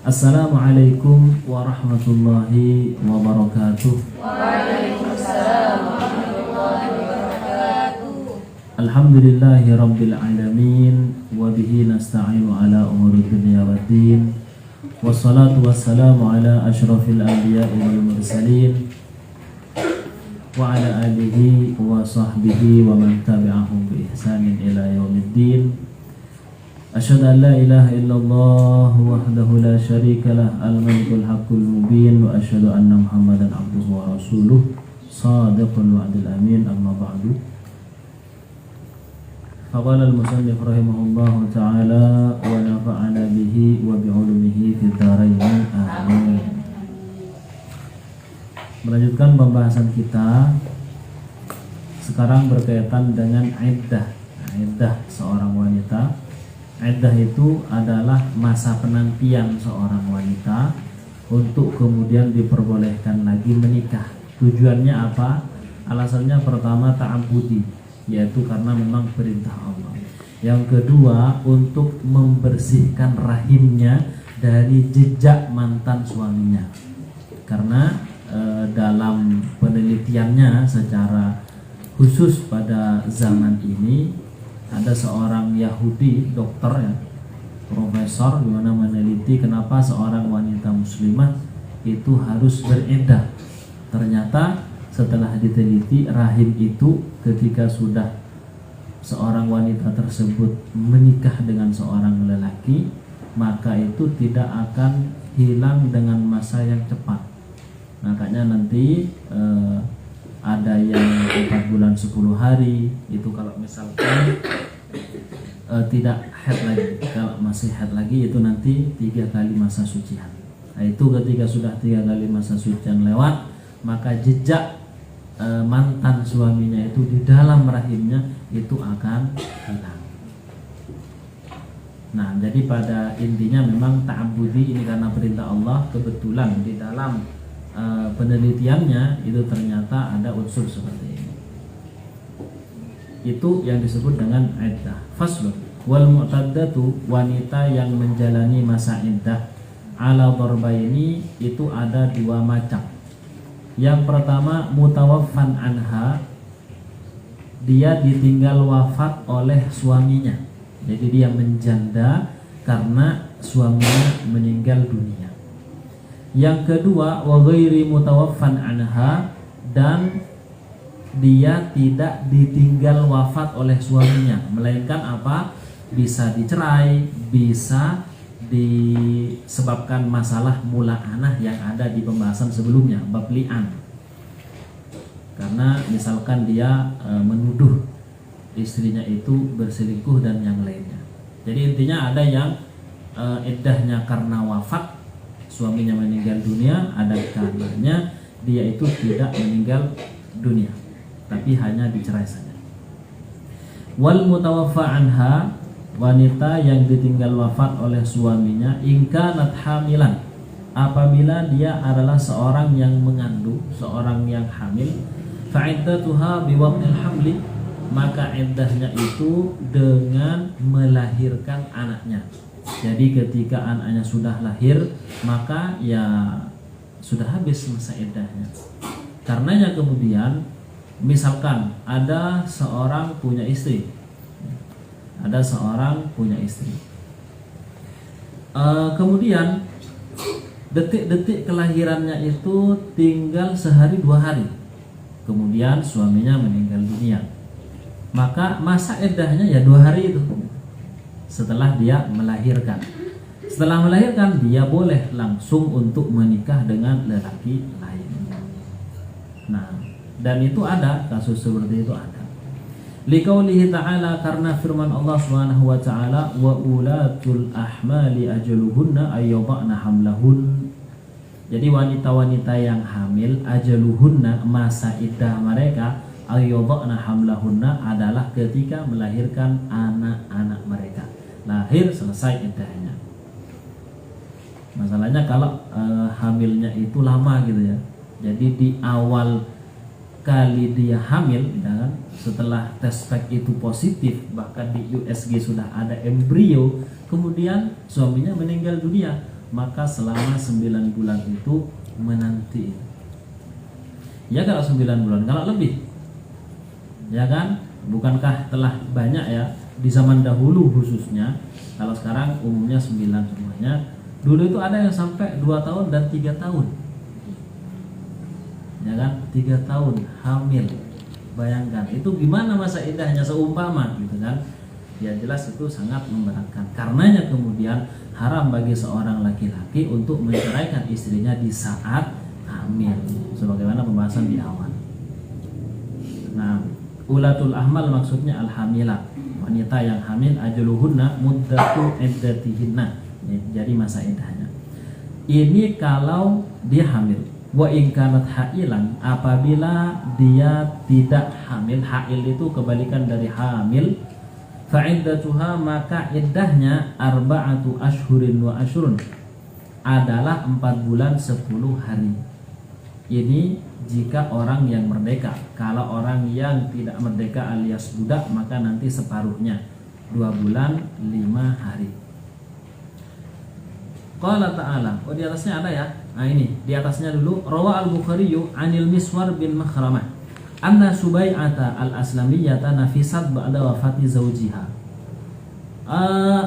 Assalamualaikum warahmatullahi wabarakatuh. Waalaikumsalam warahmatullahi wabarakatuh. Alhamdulillahi rabbil alamin wa bihi nasta'inu ala umuri dunya waddin. Wassalatu wassalamu ala asyrafil anbiya'i wal mursalin wa ala alihi wa sahbihi wa man tabi'ahum bi ihsanin ila yaumiddin. Asyhadu an la ilaha illallah wahdahu la syarika lah al-malikul haqqul mubin wa asyhadu anna Muhammadan abduhu wa rasuluh shadiqul wa'dil amin. Amma ba'du. Faqala al-musannif rahimahullahu ta'ala wa nafa'ana bihi wa bi'ulumihi fid dharain amin. Melanjutkan pembahasan kita sekarang berkaitan dengan iddah. Iddah seorang wanita. Iddah itu adalah masa penantian seorang wanita untuk kemudian diperbolehkan lagi menikah. Tujuannya apa? Alasannya pertama ta'abbudi, yaitu karena memang perintah Allah. Yang kedua, untuk membersihkan rahimnya dari jejak mantan suaminya. Karena dalam penelitiannya secara khusus pada zaman ini ada seorang Yahudi, dokter ya, profesor, di mana meneliti kenapa seorang wanita muslimah itu harus beriddah. Ternyata setelah diteliti, rahim itu ketika sudah seorang wanita tersebut menikah dengan seorang lelaki, maka itu tidak akan hilang dengan masa yang cepat. Makanya nanti ada yang 4 bulan 10 hari itu kalau misalkan tidak haid lagi. Kalau masih haid lagi itu nanti 3 kali masa sucian. Nah, itu ketika sudah 3 kali masa sucian lewat, maka jejak mantan suaminya itu di dalam rahimnya itu akan hilang. Nah, jadi pada intinya memang ta'abbudi ini karena perintah Allah. Kebetulan di dalam penelitiannya itu ternyata ada unsur seperti ini. Itu yang disebut dengan iddah. Faslun wal mu'taddatu, wanita yang menjalani masa iddah ala darbaini itu ada 2 macam. Yang pertama mutawaffan anha, dia ditinggal wafat oleh suaminya. Jadi dia menjanda karena suaminya meninggal dunia. Yang kedua wa ghairi mutawaffan anha, dan dia tidak ditinggal wafat oleh suaminya, melainkan apa? Bisa dicerai, bisa disebabkan masalah mula'anah yang ada di pembahasan sebelumnya, bab li'an. Karena misalkan dia menuduh istrinya itu berselingkuh dan yang lainnya. Jadi intinya ada yang iddahnya karena wafat, suaminya meninggal dunia, ada kabarnya dia itu tidak meninggal dunia, tapi hanya dicerai saja. Wal mutawaffa anha, wanita yang ditinggal wafat oleh suaminya, in kanat hamilan, apabila dia adalah seorang yang mengandung, seorang yang hamil, fa iddatuha biwaqtil hamli, maka iddahnya itu dengan melahirkan anaknya. Jadi ketika anaknya sudah lahir, maka ya sudah habis masa iddahnya. Karenanya kemudian misalkan ada seorang punya istri, kemudian detik-detik kelahirannya itu tinggal sehari 2 hari, kemudian suaminya meninggal dunia, maka masa iddahnya ya 2 hari itu setelah dia melahirkan. Setelah melahirkan, dia boleh langsung untuk menikah dengan lelaki lain. Nah, dan itu ada kasus seperti itu ada. Liqaulihi ta'ala, karena firman Allah Subhanahu wa ta'ala, wa ulatul ahmali ajaluhunna ayyadhna hamlahun. Jadi wanita-wanita yang hamil, ajaluhunna, masa iddah mereka, ayyadhna hamlahunna adalah ketika melahirkan anak-anak mereka. Lahir selesai iddahnya. Masalahnya kalau hamilnya itu lama gitu ya. Jadi di awal kali dia hamil, ya kan, setelah tes pack itu positif, bahkan di USG sudah ada embrio, kemudian suaminya meninggal dunia, maka selama 9 bulan itu menanti. Ya kalau 9 bulan, kalau lebih, ya kan? Bukankah telah banyak ya di zaman dahulu khususnya, kalau sekarang umumnya 9 semuanya. Dulu itu ada yang sampai 2 tahun dan 3 tahun, ya kan? 3 tahun hamil. Bayangkan itu gimana masa iddahnya seumpama gitu kan? Ya jelas itu sangat memberatkan. Karenanya kemudian haram bagi seorang laki-laki untuk menceraikan istrinya di saat hamil, sebagaimana pembahasan di awal. Nah, ulatul ahmal maksudnya al-hamilah, wanita yang hamil, ajaluhunna muddatu iddatihinna, jadi masa iddahnya. Ini kalau dia hamil. Wa in kanat hailan, apabila dia tidak hamil, hail itu kebalikan dari hamil, fa iddatuha, maka iddahnya arba'atu ashhurin wa ashrun, adalah 4 bulan 10 hari. Ini jika orang yang merdeka. Kalau orang yang tidak merdeka alias budak, maka nanti separuhnya 2 bulan 5 hari. Qala ta'ala, di atasnya ada ya. Nah ini di atasnya dulu. Rawa al-Bukhari anil Miswar bin Makhramah anna Subai'ata al-Aslamiyyata nafisat ba'da wafati zawjiha.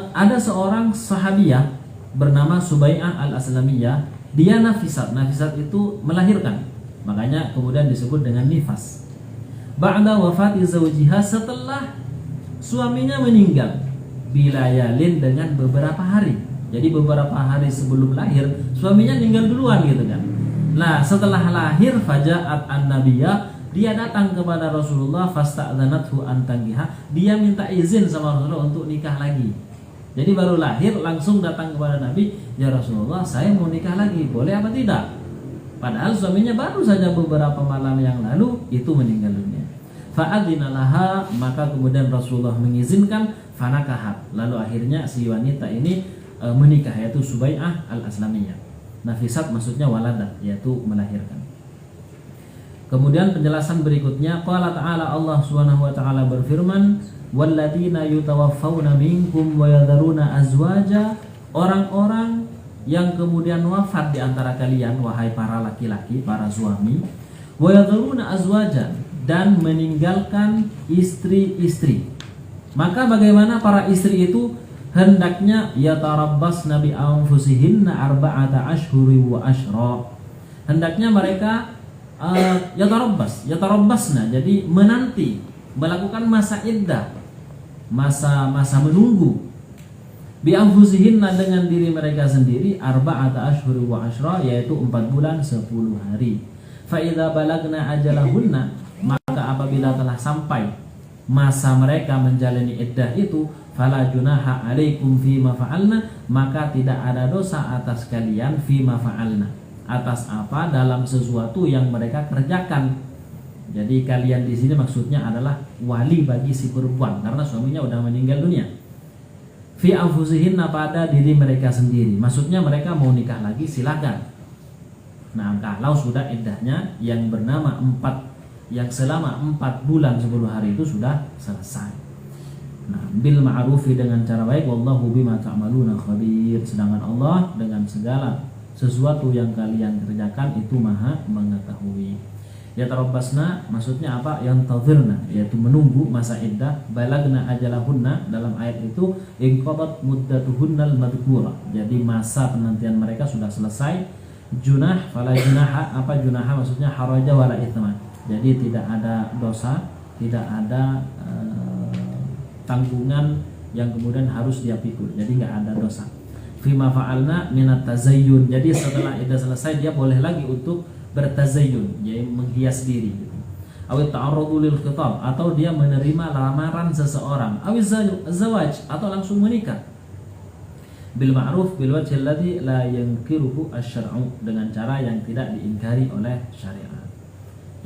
Ada seorang sahabiyah bernama Subai'ah al-Aslamiyyah. Dia nafisat. Nafisat itu melahirkan, makanya kemudian disebut dengan nifas. Ba'da wafati zawjiha, setelah suaminya meninggal, bilayalin, dengan beberapa hari. Jadi beberapa hari sebelum lahir suaminya meninggal duluan gitu kan. Nah setelah lahir, faja'at an-nabiyya, dia datang kepada Rasulullah, fasta'dzanathu an tankiha, dia minta izin sama Rasulullah untuk nikah lagi. Jadi baru lahir langsung datang kepada Nabi, ya Rasulullah saya mau nikah lagi, boleh apa tidak? Padahal suaminya baru saja beberapa malam yang lalu itu meninggal dunia. Fa'adzina laha, maka kemudian Rasulullah mengizinkan, fanakahat, lalu akhirnya si wanita ini menikah, yaitu Subai'ah al-Aslamiyyah. Nafisat maksudnya waladat, yaitu melahirkan. Kemudian penjelasan berikutnya, qala ta'ala, Allah Subhanahu wa ta'ala berfirman, walladzina yutawaffawna minkum wa yadharuna azwaja, orang-orang yang kemudian wafat di antara kalian, wahai para laki-laki, para suami, wa yadharuna azwaja, dan meninggalkan istri-istri. Maka bagaimana para istri itu? Hendaknya yatarabbasna bi anfusihinna arba'ata ashhuri wa ashra. Hendaknya mereka yatarabbasna, jadi menanti, melakukan masa iddah, masa menunggu, bi anfusihinna, dengan diri mereka sendiri, arba'ata ashhuri wa ashra, yaitu 4 bulan 10 hari. Fa idza balagna ajalahunna, maka apabila telah sampai masa mereka menjalani iddah itu, fala junaha alaikum fima fa'alna, maka tidak ada dosa atas kalian fima fa'alna, atas apa, dalam sesuatu yang mereka kerjakan. Jadi kalian di sini maksudnya adalah wali bagi si perempuan karena suaminya udah meninggal dunia. Fi anfusihinna, pada diri mereka sendiri, maksudnya mereka mau nikah lagi silakan. Nah kalau sudah iddahnya yang bernama 4, yang selama 4 bulan 10 hari itu sudah selesai. Nah, bil ma'rufi, dengan cara baik, wallahu bima ta'maluna khabir, sedangkan Allah dengan segala sesuatu yang kalian kerjakan itu maha mengetahui. Ya tarabbasna maksudnya apa? Yang tadhirna, yaitu menunggu masa iddah. Balagna ajalahunna, dalam ayat itu inqadat muddatuhunnal madhkura, jadi masa penantian mereka sudah selesai. Junah, fala junaha, apa junaha maksudnya? Haraja wala ithma, jadi tidak ada dosa, tidak ada tanggungan yang kemudian harus dia pikul, jadi nggak ada dosa. Fima fa'alna minat tazayyun, jadi setelah iddah selesai dia boleh lagi untuk bertazayyun, yaitu menghias diri. Awit ta'arrudu lil khitab, atau dia menerima lamaran seseorang. Awit zawaj, atau langsung menikah. Bil ma'ruf bil wajhi alladhi la yankiruhu asy-syar'u, dengan cara yang tidak diingkari oleh syariat.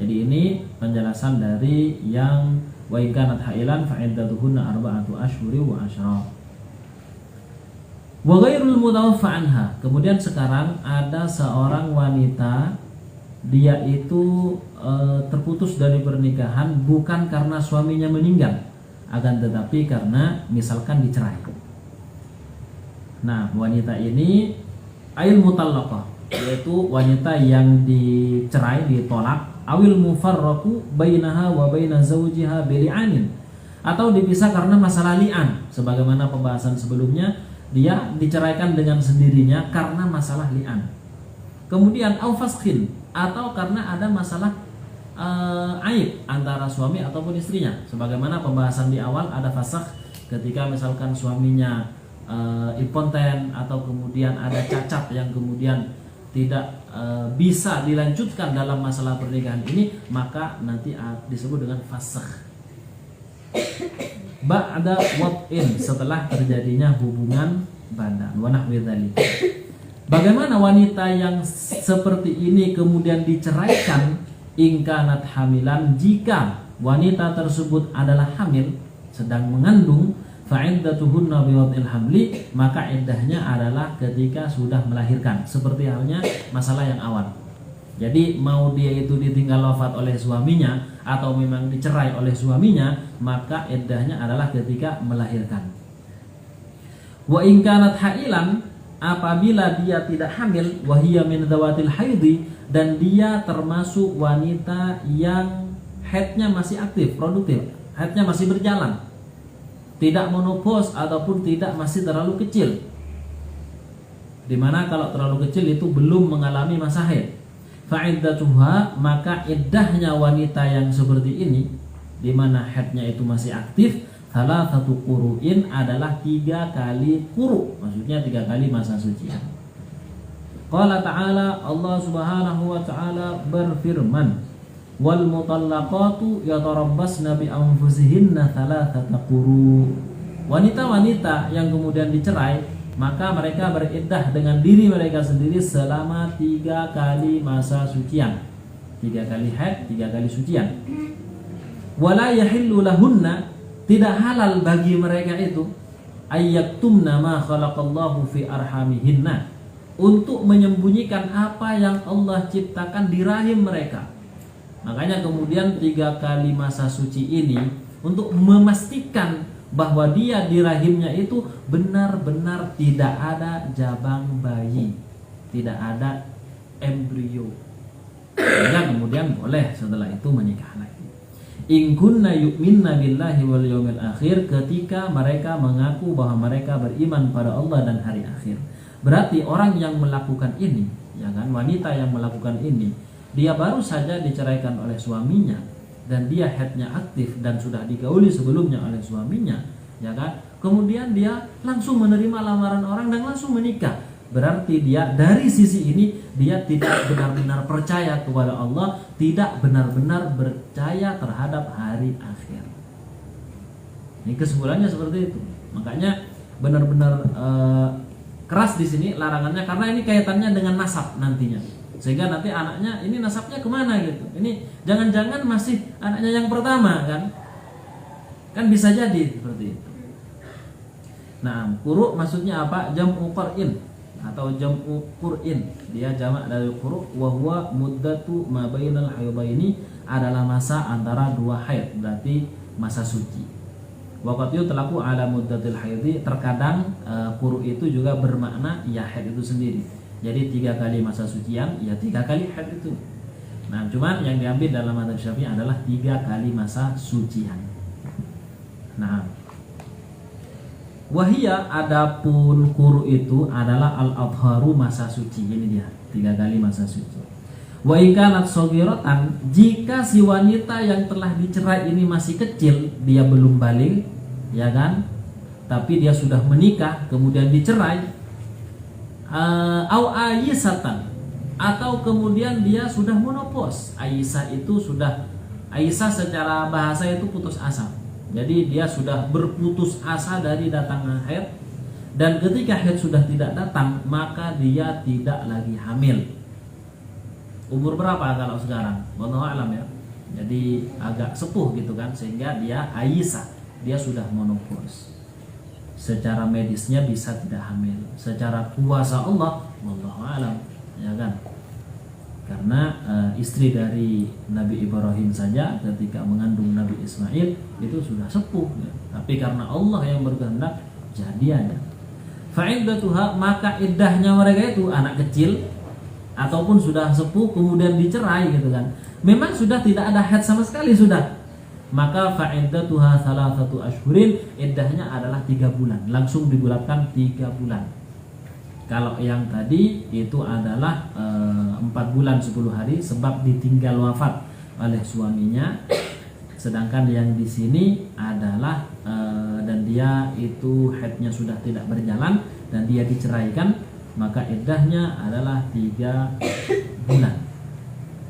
Jadi ini penjelasan dari yang wa in kanat hailan fa iddatuhunna arba'atu ashhuri wa ashra. Wa ghairul mutawaffa anha, kemudian sekarang ada seorang wanita, dia itu terputus dari pernikahan bukan karena suaminya meninggal, akan tetapi karena misalkan dicerai. Nah, wanita ini ail mutallaqah, yaitu wanita yang dicerai, ditolak, awil mufarraqu bainaha wa baina zawjiha bili'anin, atau dipisah karena masalah li'an. Sebagaimana pembahasan sebelumnya, dia diceraikan dengan sendirinya karena masalah li'an. Kemudian au faskhin, atau karena ada masalah aib antara suami ataupun istrinya. Sebagaimana pembahasan di awal, ada fasakh ketika misalkan suaminya impoten atau kemudian ada cacat yang kemudian tidak bisa dilanjutkan dalam masalah pernikahan ini, maka nanti disebut dengan fasakh. Ba'da wat'in, setelah terjadinya hubungan badan, wa nahwi dzalik. Bagaimana wanita yang seperti ini kemudian diceraikan? In kanat hamilan, jika wanita tersebut adalah hamil, sedang mengandung, fa'iddatuhunna biwad'il hamli, maka iddahnya adalah ketika sudah melahirkan, seperti halnya masalah yang awal. Jadi mau dia itu ditinggal wafat oleh suaminya atau memang dicerai oleh suaminya, maka iddahnya adalah ketika melahirkan. Wa in kanat hailan, apabila dia tidak hamil, wa hiya min dzawatil haidhi, dan dia termasuk wanita yang haidnya masih aktif, produktif, haidnya masih berjalan, tidak menopause ataupun tidak masih terlalu kecil. Dimana kalau terlalu kecil itu belum mengalami masa haid. Fa'iddatuha, maka iddahnya wanita yang seperti ini, dimana haidnya itu masih aktif, thalathatu quru'in, adalah 3 kali quru', maksudnya 3 kali masa suci. Qala ta'ala, Allah subhanahu wa ta'ala berfirman, wal mutallaqatu yatarabbasna bi anfusihinna thalathata quru'. Wanita-wanita yang kemudian dicerai, maka mereka beriddah dengan diri mereka sendiri selama 3 kali masa sucian, 3 kali haid, 3 kali sucian. Wala yahillu lahunna, tidak halal bagi mereka itu, ayyaktumna ma khalaqallahu fi arhamihinna, untuk menyembunyikan apa yang Allah ciptakan di rahim mereka. Makanya kemudian 3 kali masa suci ini untuk memastikan bahwa dia di rahimnya itu benar-benar tidak ada jabang bayi, tidak ada embrio. Sehingga kemudian boleh setelah itu menikah lagi. In kunna yu'minna billahi wal yawmil akhir, ketika mereka mengaku bahwa mereka beriman pada Allah dan hari akhir. Berarti orang yang melakukan ini, ya kan, wanita yang melakukan ini, dia baru saja diceraikan oleh suaminya dan dia haidnya aktif dan sudah digauli sebelumnya oleh suaminya, ya kan? Kemudian dia langsung menerima lamaran orang dan langsung menikah. Berarti dia dari sisi ini dia tidak benar-benar percaya kepada Allah, tidak benar-benar percaya terhadap hari akhir. Ini kesimpulannya seperti itu. Makanya benar-benar keras di sini larangannya, karena ini kaitannya dengan nasab nantinya. Sehingga nanti anaknya ini nasabnya kemana gitu. Ini jangan-jangan masih anaknya yang pertama kan? Kan bisa jadi seperti itu. Nah, quru maksudnya apa? Jam'u qur'in atau jam'u qur'in. Dia jamak dari quru', wa huwa muddatu ma bainal haidhaini, adalah masa antara 2 haid, berarti masa suci. Waqat yutlaqu ala muddatil haidhi, terkadang quru' itu juga bermakna ya haid itu sendiri. Jadi 3 kali masa sucian, ya 3 kali haid itu. Nah, cuman yang diambil dalam madzhab Syafi'i adalah 3 kali masa sucian. Nah, wahia, adapun quru' itu adalah al-adharu, masa suci. Ini dia, 3 kali masa suci. Wa in kanat shaghiratan, jika si wanita yang telah dicerai ini masih kecil, dia belum balik, ya kan? Tapi dia sudah menikah kemudian dicerai, au aisatan, atau kemudian dia sudah menopause. Aisah itu sudah, aisah secara bahasa itu putus asa. Jadi dia sudah berputus asa dari datangnya haid, dan ketika haid sudah tidak datang, maka dia tidak lagi hamil. Umur berapa kalau sekarang? Wallahu a'lam ya. Jadi agak sepuh gitu kan, sehingga dia aisah, dia sudah menopause. Secara medisnya bisa tidak hamil, secara kuasa Allah wallahu a'lam, ya kan? Karena istri dari Nabi Ibrahim saja ketika mengandung Nabi Ismail itu sudah sepuh ya. Tapi karena Allah yang berkehendak jadi ada. fa'iddatuha, maka iddahnya mereka itu anak kecil ataupun sudah sepuh kemudian dicerai gitu kan. Memang sudah tidak ada haid sama sekali sudah. Maka fa'iddatuha thalathatu ashhurin, iddahnya adalah 3 bulan. Langsung dibulatkan 3 bulan. Kalau yang tadi itu adalah 4 bulan 10 hari sebab ditinggal wafat oleh suaminya. Sedangkan yang di sini adalah dan dia itu haidnya sudah tidak berjalan dan dia diceraikan, maka iddahnya adalah 3 bulan.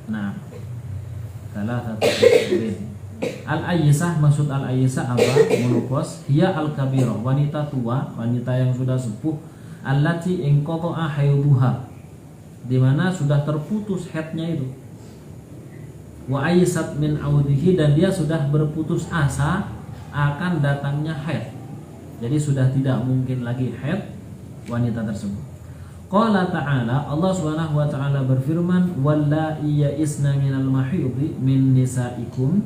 Nah, thalathatu ashhurin. Al-ayyisah, maksud al-ayyisah apa? Menopause. Hiya al-kabirah, wanita tua, wanita yang sudah sepuh. Allati inqata'a haidhuha, di mana sudah terputus haidnya itu. Wa ayyisat min audihi, dan dia sudah berputus asa akan datangnya haid. Jadi sudah tidak mungkin lagi haid wanita tersebut. Qala ta'ala, Allah Subhanahu wa ta'ala berfirman, wallahi ya'isna minal mahidhi min nisaikum,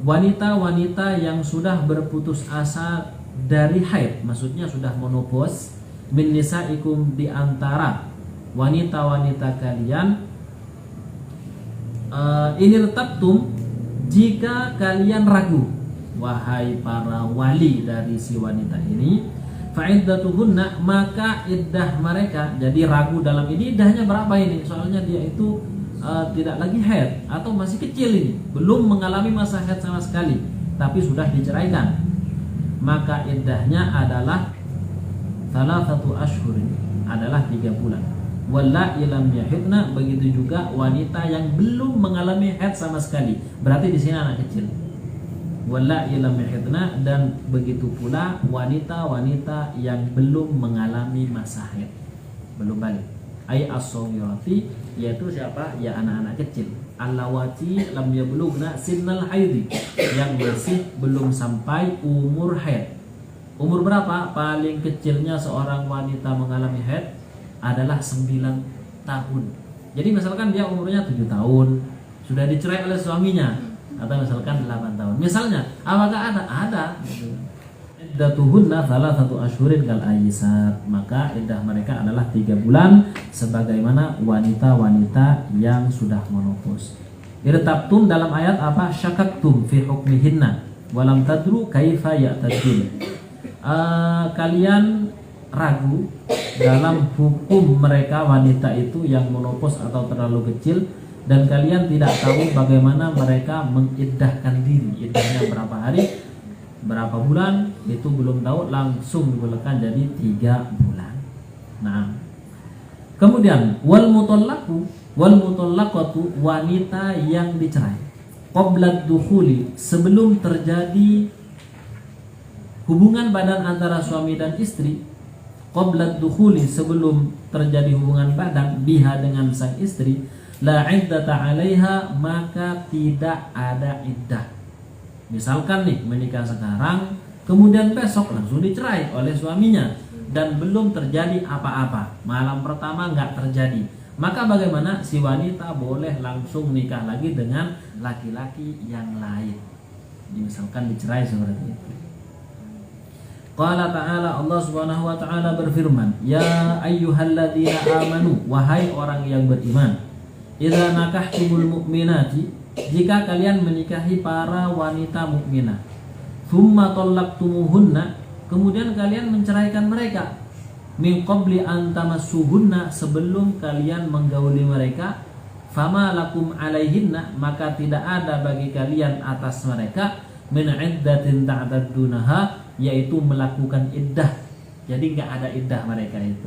wanita-wanita yang sudah berputus asa dari haid, maksudnya sudah menopause, min nisaikum, di antara wanita-wanita kalian, ini tabtum, jika kalian ragu, wahai para wali dari si wanita ini, fa'iddatuhunna, maka iddah mereka. Jadi ragu dalam ini iddahnya berapa ini, soalnya dia itu tidak lagi haid atau masih kecil ini, belum mengalami masa haid sama sekali, tapi sudah diceraikan, maka iddahnya adalah thalathatu ashhurin, adalah 3 bulan. Wallahi lam yahidna, begitu juga wanita yang belum mengalami haid sama sekali, berarti di sini anak kecil. Wallahi lam yahidna, dan begitu pula wanita-wanita yang belum mengalami masa haid, belum balik. Ay as-saghirati, yaitu siapa? Ya anak-anak kecil. Allawati lam yablugna sinnal haidhi, yang masih belum sampai umur haid. Umur berapa? Paling kecilnya seorang wanita mengalami haid adalah 9 tahun. Jadi misalkan dia umurnya 7 tahun, sudah dicerai oleh suaminya, atau misalkan 8 tahun. Misalnya, apakah ada? Ada. Iddatuhunna thalathatu ashhurin kal ayyisat, maka iddah mereka adalah 3 bulan sebagaimana wanita-wanita yang sudah menopause. Irtabtum dalam ayat apa? Syakaktum fi hukmihinna walam tadru kaifa ya'tadun. Kalian ragu dalam hukum mereka wanita itu yang menopause atau terlalu kecil, dan kalian tidak tahu bagaimana mereka mengiddahkan diri. Iddahnya berapa hari, berapa bulan, itu belum tahu, langsung dibulatkan jadi 3 bulan. Nah, kemudian wal mutallaqatu, wanita yang dicerai, qabla dukhuli, sebelum terjadi hubungan badan antara suami dan istri, qabla dukhuli, sebelum terjadi hubungan badan biha, dengan sang istri, la iddata 'alaiha, maka tidak ada iddah. Misalkan nih menikah sekarang, kemudian besok langsung dicerai oleh suaminya dan belum terjadi apa-apa, malam pertama nggak terjadi, maka bagaimana? Si wanita boleh langsung nikah lagi dengan laki-laki yang lain. Misalkan dicerai seperti itu. Qala ta'ala, Allah Subhanahu wa ta'ala berfirman, ya ayyuhalladzina amanu, wahai orang yang beriman, idza nakahtumul mu'minati, jika kalian menikahi para wanita mukminah, thumma tallaqtumuhunna, kemudian kalian menceraikan mereka, min qabli an tamassuhunna, sebelum kalian menggauli mereka, fama lakum alaihinna, maka tidak ada bagi kalian atas mereka, min iddatin ta'taddunaha, yaitu melakukan iddah. Jadi enggak ada iddah mereka itu.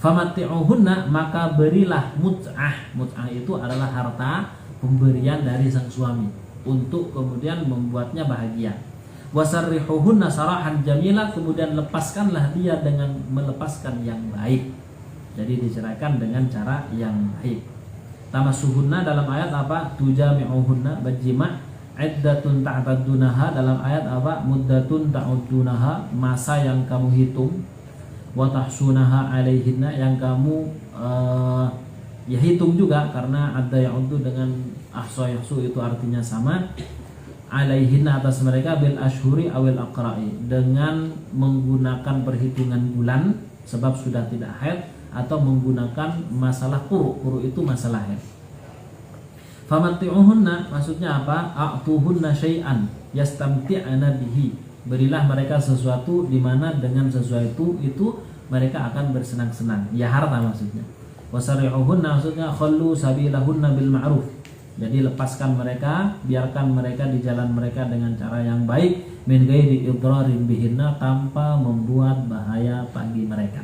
Famatti'uhunna, maka berilah mut'ah. Mut'ah itu adalah harta pemberian dari sang suami untuk kemudian membuatnya bahagia. Wasarrihuhunna sarahan jamila, kemudian lepaskanlah dia dengan melepaskan yang baik. Jadi diceraikan dengan cara yang baik. Tamassuhunna dalam ayat apa? Tujami'uhunna, berjima'. Iddatun ta'taddunaha dalam ayat apa? Muddatun ta'uddunaha, masa yang kamu hitung. Wa tahsunaha alaihinna, yang kamu ya hitung juga, karena ada ya'uddu dengan ahsa yahsu itu artinya sama. alaihinna atas mereka bil ashhuri awil aqra'i, dengan menggunakan perhitungan bulan sebab sudah tidak haid, atau menggunakan masalah quru itu masalah haid. Famatti'uhunna maksudnya apa? A'tuhunna syai'an yastamti'ana bihi, berilah mereka sesuatu di mana dengan sesuatu itu mereka akan bersenang-senang, ya harta maksudnya. Wasari'uhunna maksudnya khallu sabilahunna bil ma'ruf, jadi lepaskan mereka, biarkan mereka di jalan mereka dengan cara yang baik, min ghairi idrarin bihinna, tanpa membuat bahaya bagi mereka.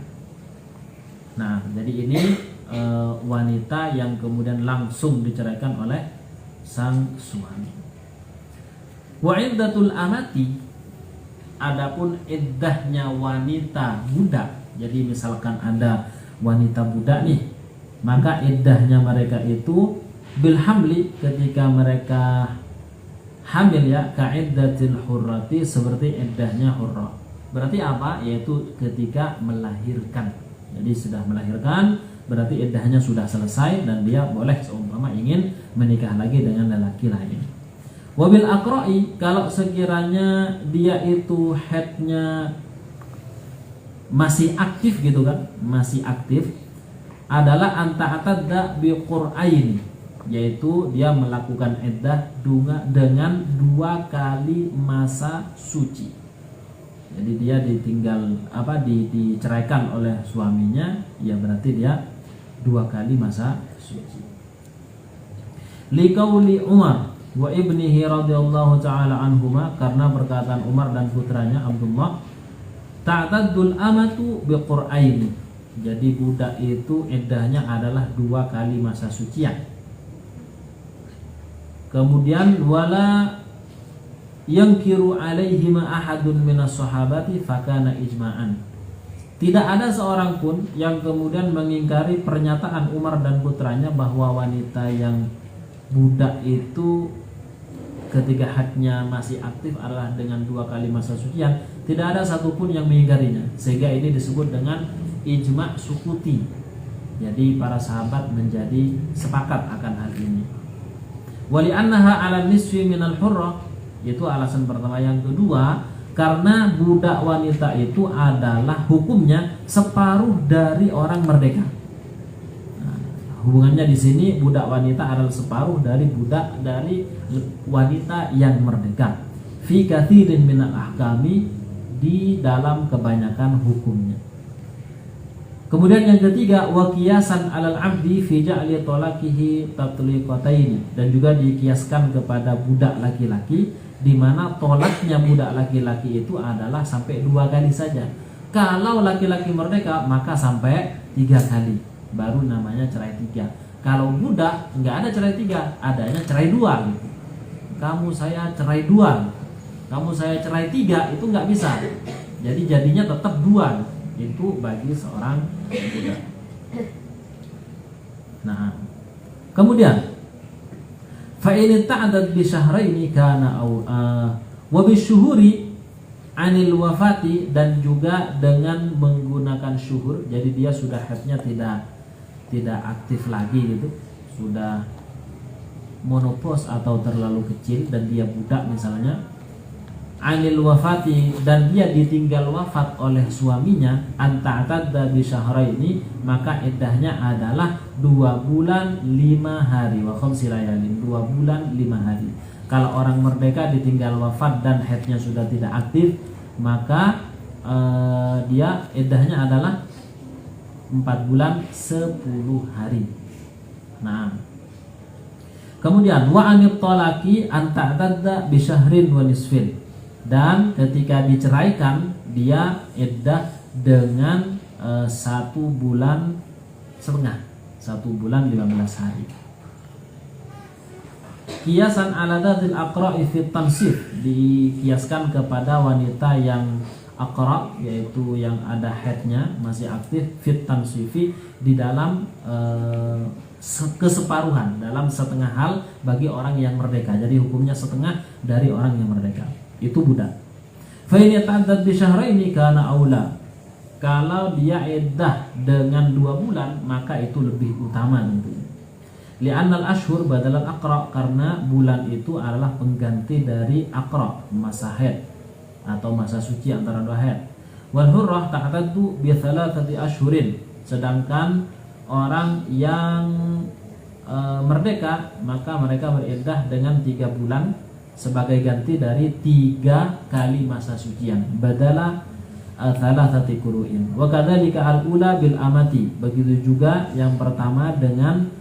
Nah, jadi ini wanita yang kemudian langsung diceraikan oleh sang suami. Wa iddatul amati, adapun iddahnya wanita budak. Jadi misalkan ada wanita budak nih, maka iddahnya mereka itu bil hamli, ketika mereka hamil, ya, ka'iddatil hurrati, seperti iddahnya hurrah. Berarti apa? Yaitu ketika melahirkan. Jadi sudah melahirkan, berarti iddahnya sudah selesai dan dia boleh seumpama ingin menikah lagi dengan lelaki lain. Wabil aqra'i, kalau sekiranya dia itu haidnya masih aktif gitu kan, masih aktif, adalah anta'atadda biqur'ain, yaitu dia melakukan iddah dengan 2 kali masa suci. Jadi dia ditinggal diceraikan oleh suaminya, ya berarti dia 2 kali masa suci. Liqauli Umar wa ibnihi radhiyallahu taala anhuma, karena perkataan Umar dan putranya Abdullah, ta'taddul amatu biqur'ain, jadi budak itu iddahnya adalah 2 kali masa sucian. Kemudian wala yangkiru alaihi ma ahadun minas sahabati fakana ijma'an, tidak ada seorang pun yang kemudian mengingkari pernyataan Umar dan putranya bahwa wanita yang budak itu ketika haidnya masih aktif adalah dengan 2 kali masa sucian. Tidak ada satupun yang mengingkarinya, sehingga ini disebut dengan ijma' sukuti. Jadi para sahabat menjadi sepakat akan hal ini. Wali annaha ala nisfi minal hurrah, itu alasan pertama. Yang kedua, karena budak wanita itu adalah hukumnya separuh dari orang merdeka. Nah, hubungannya di sini budak wanita adalah separuh dari wanita yang merdeka. Fi katsirin minal ahkami, di dalam kebanyakan hukumnya. Kemudian yang ketiga, wa qiyasan 'alal 'abdi fi ja'li talaqihi tatliqataini, dan juga dikiaskan kepada budak laki-laki di mana tolaknya budak laki-laki itu adalah sampai 2 kali saja. Kalau laki-laki merdeka maka sampai 3 kali, baru namanya cerai 3. Kalau budak nggak ada cerai 3, adanya cerai 2 gitu. Kamu saya cerai 2, kamu saya cerai 3, itu nggak bisa. Jadi jadinya tetap 2. Itu bagi seorang budak. Nah, kemudian fa in ta'addad bi syahraini kana wa bi syuhuri anil wafati, dan juga dengan menggunakan syuhur, jadi dia sudah haidnya tidak aktif lagi gitu, sudah monopause atau terlalu kecil dan dia budak misalnya, anil wafati, dan dia ditinggal wafat oleh suaminya, anta'tadda bi syahraini, maka iddahnya adalah 2 bulan 5 hari, wa khamsi layalin, 2 bulan 5 hari. Kalau orang merdeka ditinggal wafat dan haidnya sudah tidak aktif, maka dia iddahnya adalah 4 bulan 10 hari. Nah, kemudian wa anit talaqi anta'tadda bi syahrin wa nisfin, dan ketika diceraikan dia iddah dengan 1 bulan setengah, 1 bulan 15 hari. Kiasan ala dzil aqra'i fit tansif, dikiaskan kepada wanita yang aqra', yaitu yang ada haidnya masih aktif, fit tansifi, di dalam keseparuhan, dalam setengah hal bagi orang yang merdeka. Jadi hukumnya setengah dari orang yang merdeka, itu budak. Fa in yata'addad bi syahraini kana aula, kalau dia iddah dengan 2 bulan maka itu lebih utama tentunya. Li'annal ashhur badalan aqra, karena bulan itu adalah pengganti dari aqra, masa haid atau masa suci antara dua haid. Wal hurrah ta'taddu bi thalathati ashhurin, sedangkan orang yang merdeka maka mereka beriddah dengan 3 bulan sebagai ganti dari 3 kali masa sucian, badala thalathati qur'in. Wa kadzalika al-ula bil amati, begitu juga yang pertama dengan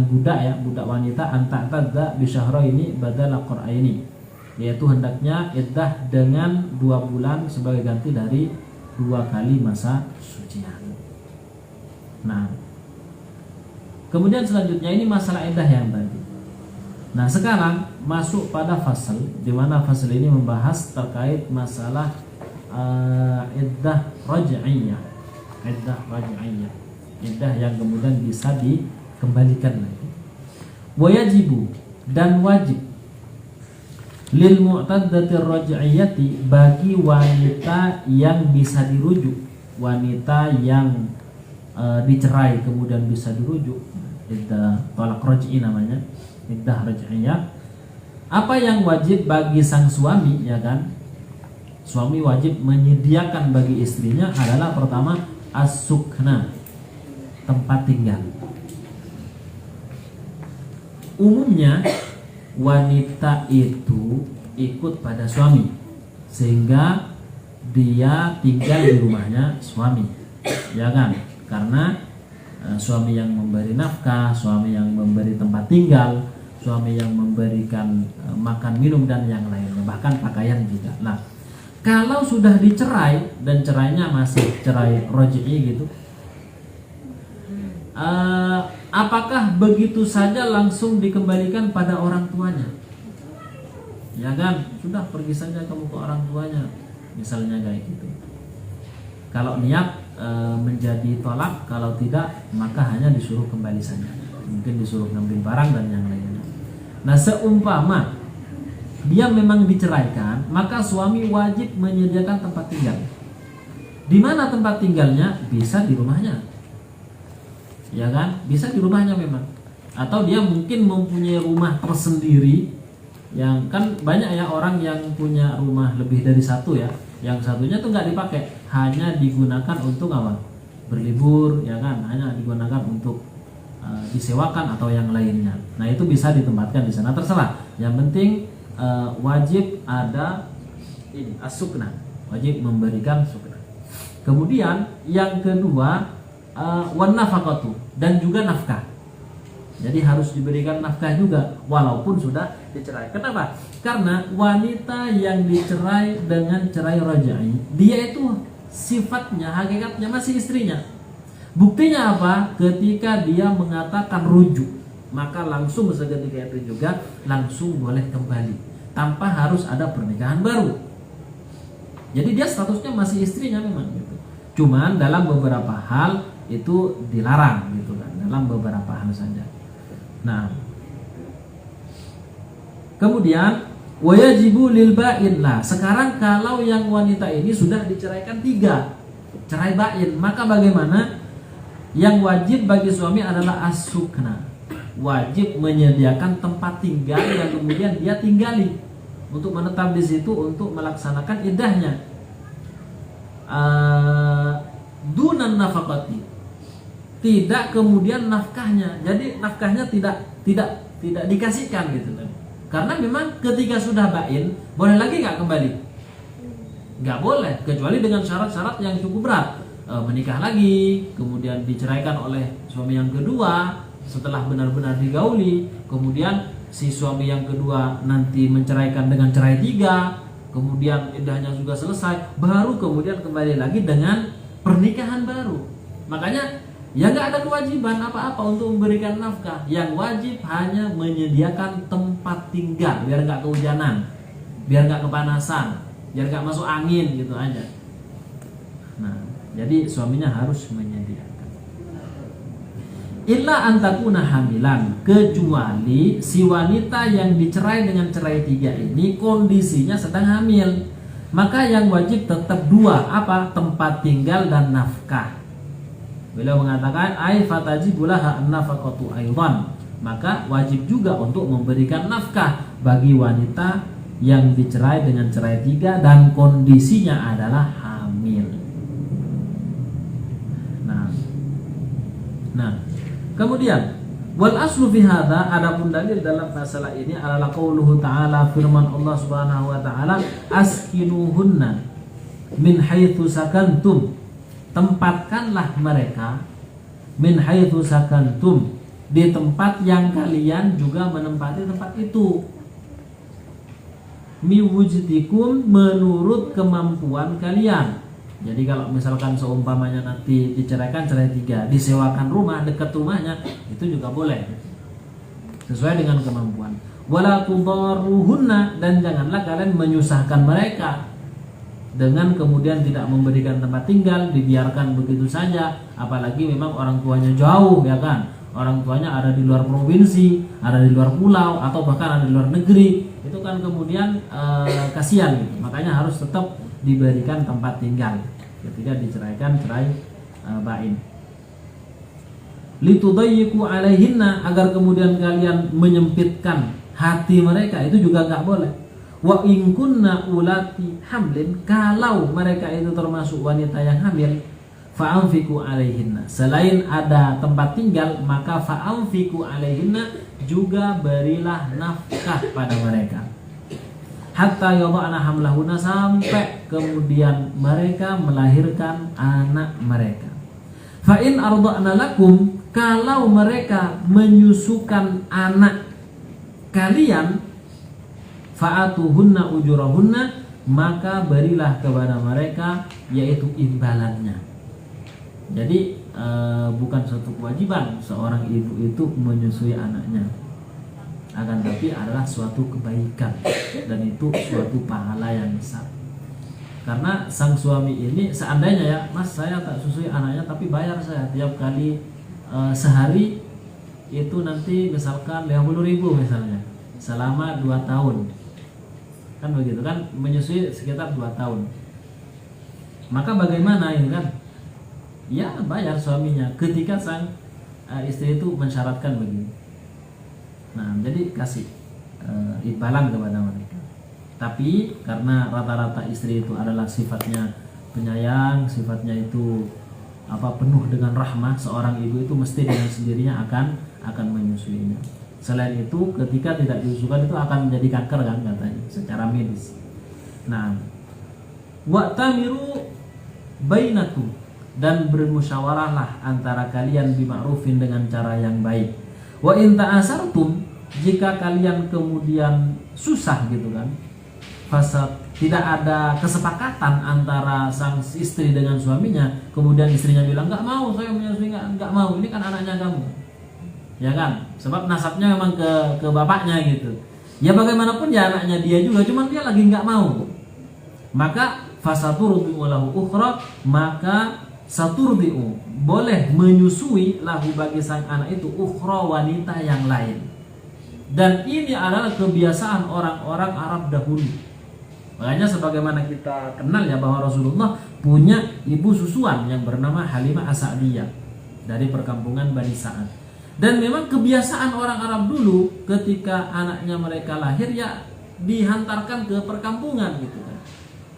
budak ya, budak wanita, anta'tadza bi syahraini badala qur'aini, yaitu hendaknya iddah dengan 2 bulan sebagai ganti dari 2 kali masa sucian. Nah, kemudian selanjutnya ini masalah iddah yang tadi. Nah, sekarang masuk pada fasal, di mana fasal ini membahas terkait masalah iddah raj'iyah. Iddah raj'iyah, iddah yang kemudian bisa dikembalikan lagi. Wa yajibu, dan wajib, lil mu'taddati raj'iyati, bagi wanita yang bisa dirujuk, wanita yang dicerai kemudian bisa dirujuk, iddah talaq raj'i namanya, iddah raj'iyah. Apa yang wajib bagi sang suami, ya kan? Suami wajib menyediakan bagi istrinya adalah pertama as-sukna, tempat tinggal. Umumnya wanita itu ikut pada suami, sehingga dia tinggal di rumahnya suami, ya kan? Karena suami yang memberi nafkah, suami yang memberi tempat tinggal, suami yang memberikan makan minum dan yang lainnya, bahkan pakaian juga. Nah, kalau sudah dicerai dan cerainya masih cerai raj'i gitu, apakah begitu saja langsung dikembalikan pada orang tuanya? Ya kan, sudah pergi saja kamu ke orang tuanya, misalnya kayak gitu. Kalau niat menjadi tolak, kalau tidak maka hanya disuruh kembali saja, mungkin disuruh ngambil barang dan yang lainnya. Nah, seumpama dia memang diceraikan, maka suami wajib menyediakan tempat tinggal. Di mana tempat tinggalnya? Bisa di rumahnya, ya kan? Bisa di rumahnya memang. Atau dia mungkin mempunyai rumah tersendiri, yang kan banyak ya orang yang punya rumah lebih dari satu ya, yang satunya tuh nggak dipakai, hanya digunakan untuk apa? Berlibur, ya kan? Hanya digunakan untuk disewakan atau yang lainnya. Nah, itu bisa ditempatkan di sana, terserah. Yang penting wajib ada ini as-sukna, wajib memberikan sukna. Kemudian yang kedua wan nafaqatu, dan juga nafkah. Jadi harus diberikan nafkah juga walaupun sudah dicerai. Kenapa? Karena wanita yang dicerai dengan cerai raj'i, dia itu sifatnya, hakikatnya masih istrinya. Buktinya apa? Ketika dia mengatakan rujuk, maka langsung seketika itu juga langsung boleh kembali tanpa harus ada pernikahan baru. Jadi dia statusnya masih istrinya memang gitu. Cuman dalam beberapa hal itu dilarang gitu kan, dalam beberapa hal saja. Nah, kemudian wajibu lil ba'in. Nah, sekarang kalau yang wanita ini sudah diceraikan 3, cerai ba'in, maka bagaimana? Yang wajib bagi suami adalah as-sukna, wajib menyediakan tempat tinggal yang kemudian dia tinggali untuk menetap di situ untuk melaksanakan iddahnya. Dunan nafaqati, tidak kemudian nafkahnya. Jadi nafkahnya tidak dikasihkan gitu kan. Karena memang ketika sudah bain, boleh lagi nggak kembali? Nggak boleh, kecuali dengan syarat-syarat yang cukup berat. Menikah lagi, kemudian diceraikan oleh suami yang kedua setelah benar-benar digauli, kemudian si suami yang kedua nanti menceraikan dengan cerai 3, kemudian iddahnya juga selesai, baru kemudian kembali lagi dengan pernikahan baru. Makanya ya nggak ada kewajiban apa-apa untuk memberikan nafkah. Yang wajib hanya menyediakan tempat tinggal biar nggak kehujanan, biar nggak kepanasan, biar nggak masuk angin gitu aja. Nah, jadi suaminya harus menyediakan. Illa antakuna hamilan, kecuali si wanita yang dicerai dengan cerai 3 ini kondisinya sedang hamil, maka yang wajib tetap 2, apa? Tempat tinggal dan nafkah. Beliau mengatakan ai fatajibulah an-nafaqatu aidan, maka wajib juga untuk memberikan nafkah bagi wanita yang dicerai dengan cerai 3 dan kondisinya adalah hamil. Nah, kemudian wal aslu fi hadza, adapun dalil dalam masalah ini adalah qauluhu ta'ala, firman Allah Subhanahu wa taala, askinuhunna min haitsu sakantum, tempatkanlah mereka min haitsu sakantum, di tempat yang kalian juga menempati tempat itu, miwujdikum, menurut kemampuan kalian. Jadi kalau misalkan seumpamanya nanti diceraikan cerai 3, disewakan rumah dekat rumahnya, itu juga boleh sesuai dengan kemampuan. Wala tudarruhunna, dan janganlah kalian menyusahkan mereka dengan kemudian tidak memberikan tempat tinggal, dibiarkan begitu saja. Apalagi memang orang tuanya jauh, ya kan, orang tuanya ada di luar provinsi, ada di luar pulau, atau bahkan ada di luar negeri. Itu kan kemudian kasihan gitu. Makanya harus tetap diberikan tempat tinggal ketika diceraikan cerai bain. Litudayyiqu alaihinna, agar kemudian kalian menyempitkan hati mereka, itu juga nggak boleh. Wa in kunna ulati hamlin, kalau mereka itu termasuk wanita yang hamil, fa'anfiqu alaihinna, selain ada tempat tinggal, maka fa'anfiqu alaihinna, juga berilah nafkah pada mereka. Hatta yadha'na hamlahunna, sampai kemudian mereka melahirkan anak mereka. Fa in arda'na lakum, kalau mereka menyusukan anak kalian, fa'atuhunna ujurahunna, maka berilah kepada mereka yaitu imbalannya. Jadi bukan suatu kewajiban seorang ibu itu menyusui anaknya, akan tapi adalah suatu kebaikan dan itu suatu pahala yang besar. Karena sang suami ini seandainya ya, mas saya tak susui anaknya tapi bayar saya tiap kali sehari itu nanti misalkan 50.000 misalnya selama 2 tahun, kan begitu kan, menyusui sekitar 2 tahun, maka bagaimana ini kan, ya bayar suaminya ketika sang istri itu mensyaratkan begini. Nah, jadi kasih imbalan kepada mereka. Tapi karena rata-rata istri itu adalah sifatnya penyayang, sifatnya itu penuh dengan rahmah, seorang ibu itu mesti dengan sendirinya akan menyusuinya. Selain itu, ketika tidak disusukan itu akan menjadi kanker kan katanya secara medis. Nah, wa'tamiru bainakum, dan bermusyawarahlah antara kalian bima'rufin, dengan cara yang baik. Wa in ta'asartum, jika kalian kemudian susah gitu kan, fasad, tidak ada kesepakatan antara sang istri dengan suaminya, kemudian istrinya bilang nggak mau, saya menyusui, nggak mau, ini kan anaknya kamu, ya kan, sebab nasabnya memang ke bapaknya gitu. Ya bagaimanapun ya anaknya dia juga, cuman dia lagi nggak mau, maka fasaturdi'u lahu ukhra, maka saturdi'u, boleh menyusui lahu, bagi sang anak itu, ukhra, wanita yang lain. Dan ini adalah kebiasaan orang-orang Arab dahulu. Makanya sebagaimana kita kenal ya, bahwa Rasulullah punya ibu susuan yang bernama Halimah As-Sa'diyah dari perkampungan Bani Sa'ad. Dan memang kebiasaan orang Arab dulu, ketika anaknya mereka lahir ya dihantarkan ke perkampungan gitu kan.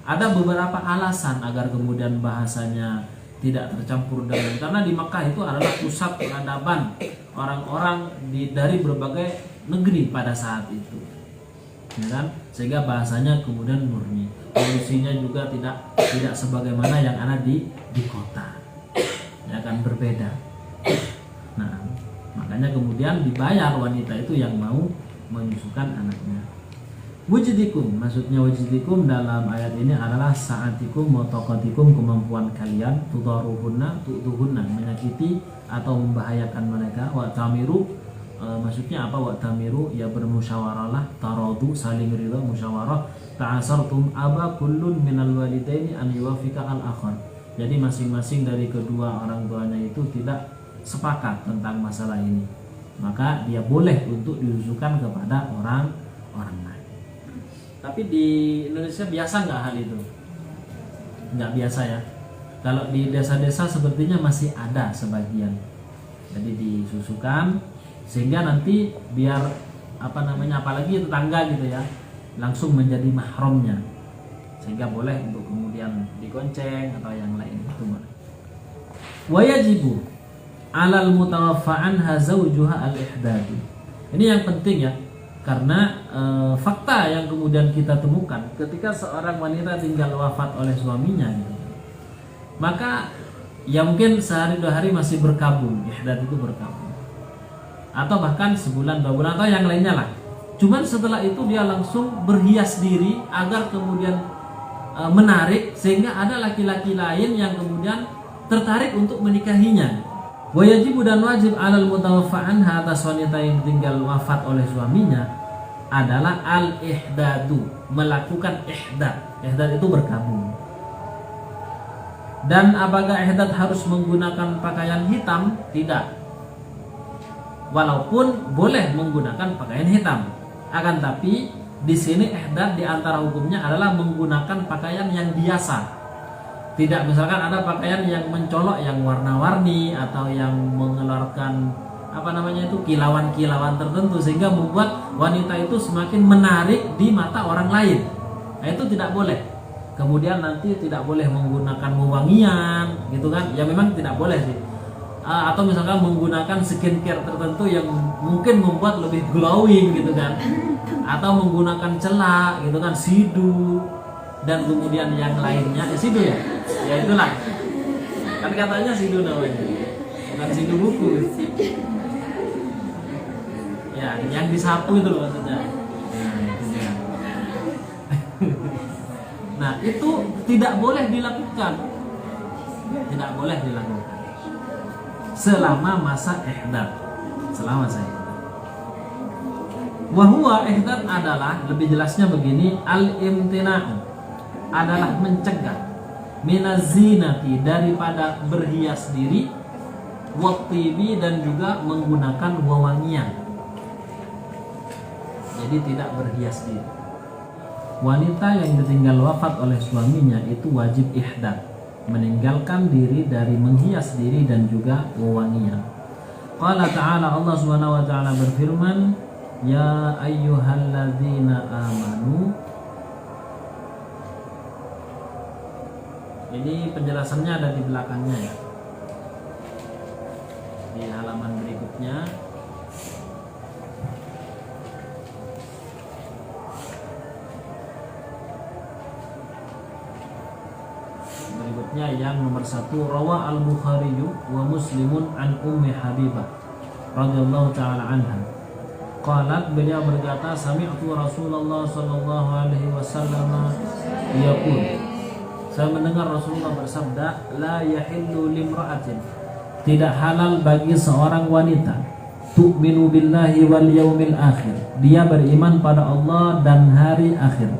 Ada beberapa alasan agar kemudian bahasanya tidak tercampur dengan, karena di Makkah itu adalah pusat peradaban orang-orang dari berbagai negeri pada saat itu, ya kan? Sehingga bahasanya kemudian murni, polusinya juga tidak sebagaimana yang ada di kota, ya kan, berbeda. Nah, makanya kemudian dibayar wanita itu yang mau menyusukan anaknya. Wujdikum, maksudnya wujdikum dalam ayat ini adalah saatikum wa taqatikum, kemampuan kalian, tudaruhunna, tu'tuhunna, menyakiti atau membahayakan mereka. Wa tamiru, maksudnya apa? Wa tamiru, ya bermusyawarahlah, taradu, saling ridha, musyawarah. Ta'asartum aba kullun minal walidaini an yuwafika al-akhar. Jadi masing-masing dari kedua orang tuanya itu tidak sepakat tentang masalah ini, maka dia boleh untuk disusukan kepada orang lain. Tapi di Indonesia biasa nggak hal itu? Nggak biasa ya. Kalau di desa-desa sepertinya masih ada sebagian. Jadi disusukan sehingga nanti biar apalagi tetangga gitu ya, langsung menjadi mahramnya, sehingga boleh untuk kemudian digonceng atau yang lain itu boleh. Wa yajibu 'alal mutawaffa anha zawjuha al-ihdad. Ini yang penting ya, karena fakta yang kemudian kita temukan ketika seorang wanita tinggal wafat oleh suaminya gitu, maka ya mungkin sehari 2 hari masih berkabung, ihdad itu berkabung, atau bahkan sebulan 2 bulan atau yang lainnya lah. Cuman setelah itu dia langsung berhias diri agar kemudian menarik, sehingga ada laki-laki lain yang kemudian tertarik untuk menikahinya. Wa yajibu, dan wajib, 'alal mutawaffa anha, atas wanita yang tinggal wafat oleh suaminya adalah al-ihdadu, melakukan ihdad. Ihdad itu berkabung. Dan apakah ihdad harus menggunakan pakaian hitam? Tidak. Walaupun boleh menggunakan pakaian hitam, akan tapi di sini ihdad di antara hukumnya adalah menggunakan pakaian yang biasa. Tidak misalkan ada pakaian yang mencolok, yang warna-warni, atau yang mengeluarkan kilauan-kilauan tertentu sehingga membuat wanita itu semakin menarik di mata orang lain. Nah, itu tidak boleh. Kemudian nanti tidak boleh menggunakan wewangian gitu kan. Ya memang tidak boleh sih. Atau misalkan menggunakan skincare tertentu yang mungkin membuat lebih glowing gitu kan. Atau menggunakan celak gitu kan, sidu, dan kemudian yang lainnya, sidu ya? Ya itulah. Kan katanya sidu namanya. Bukan sidu buku. Ya, yang disapu itu loh maksudnya. Nah, itu tidak boleh dilakukan. Tidak boleh dilakukan selama masa ihdad. Selama saya. Wa huwa, ihdad adalah, lebih jelasnya begini, al-imtina'u, adalah mencegah, minazinati, daripada berhias diri, wattibi, dan juga menggunakan wewangian. Jadi tidak berhias diri. Wanita yang ditinggal wafat oleh suaminya itu wajib ihdad, meninggalkan diri dari menghias diri dan juga wewangian. Qala ta'ala, Allah Subhanahu wa ta'ala berfirman, ya ayyuhalladzina amanu. Ini penjelasannya ada di belakangnya ya, di halaman berikutnya. Berikutnya yang nomor 1, rawa al-Bukhari wa Muslimun an Ummi Habibah radhiyallahu ta'ala anha. Qalat, beliau berkata, sami'tu Rasulullah sallallahu alaihi wasallam yaqul, saya mendengar Rasulullah bersabda, la yahillu limra'atin, tidak halal bagi seorang wanita, tu'minu billahi wal yaumil akhir, dia beriman pada Allah dan hari akhir,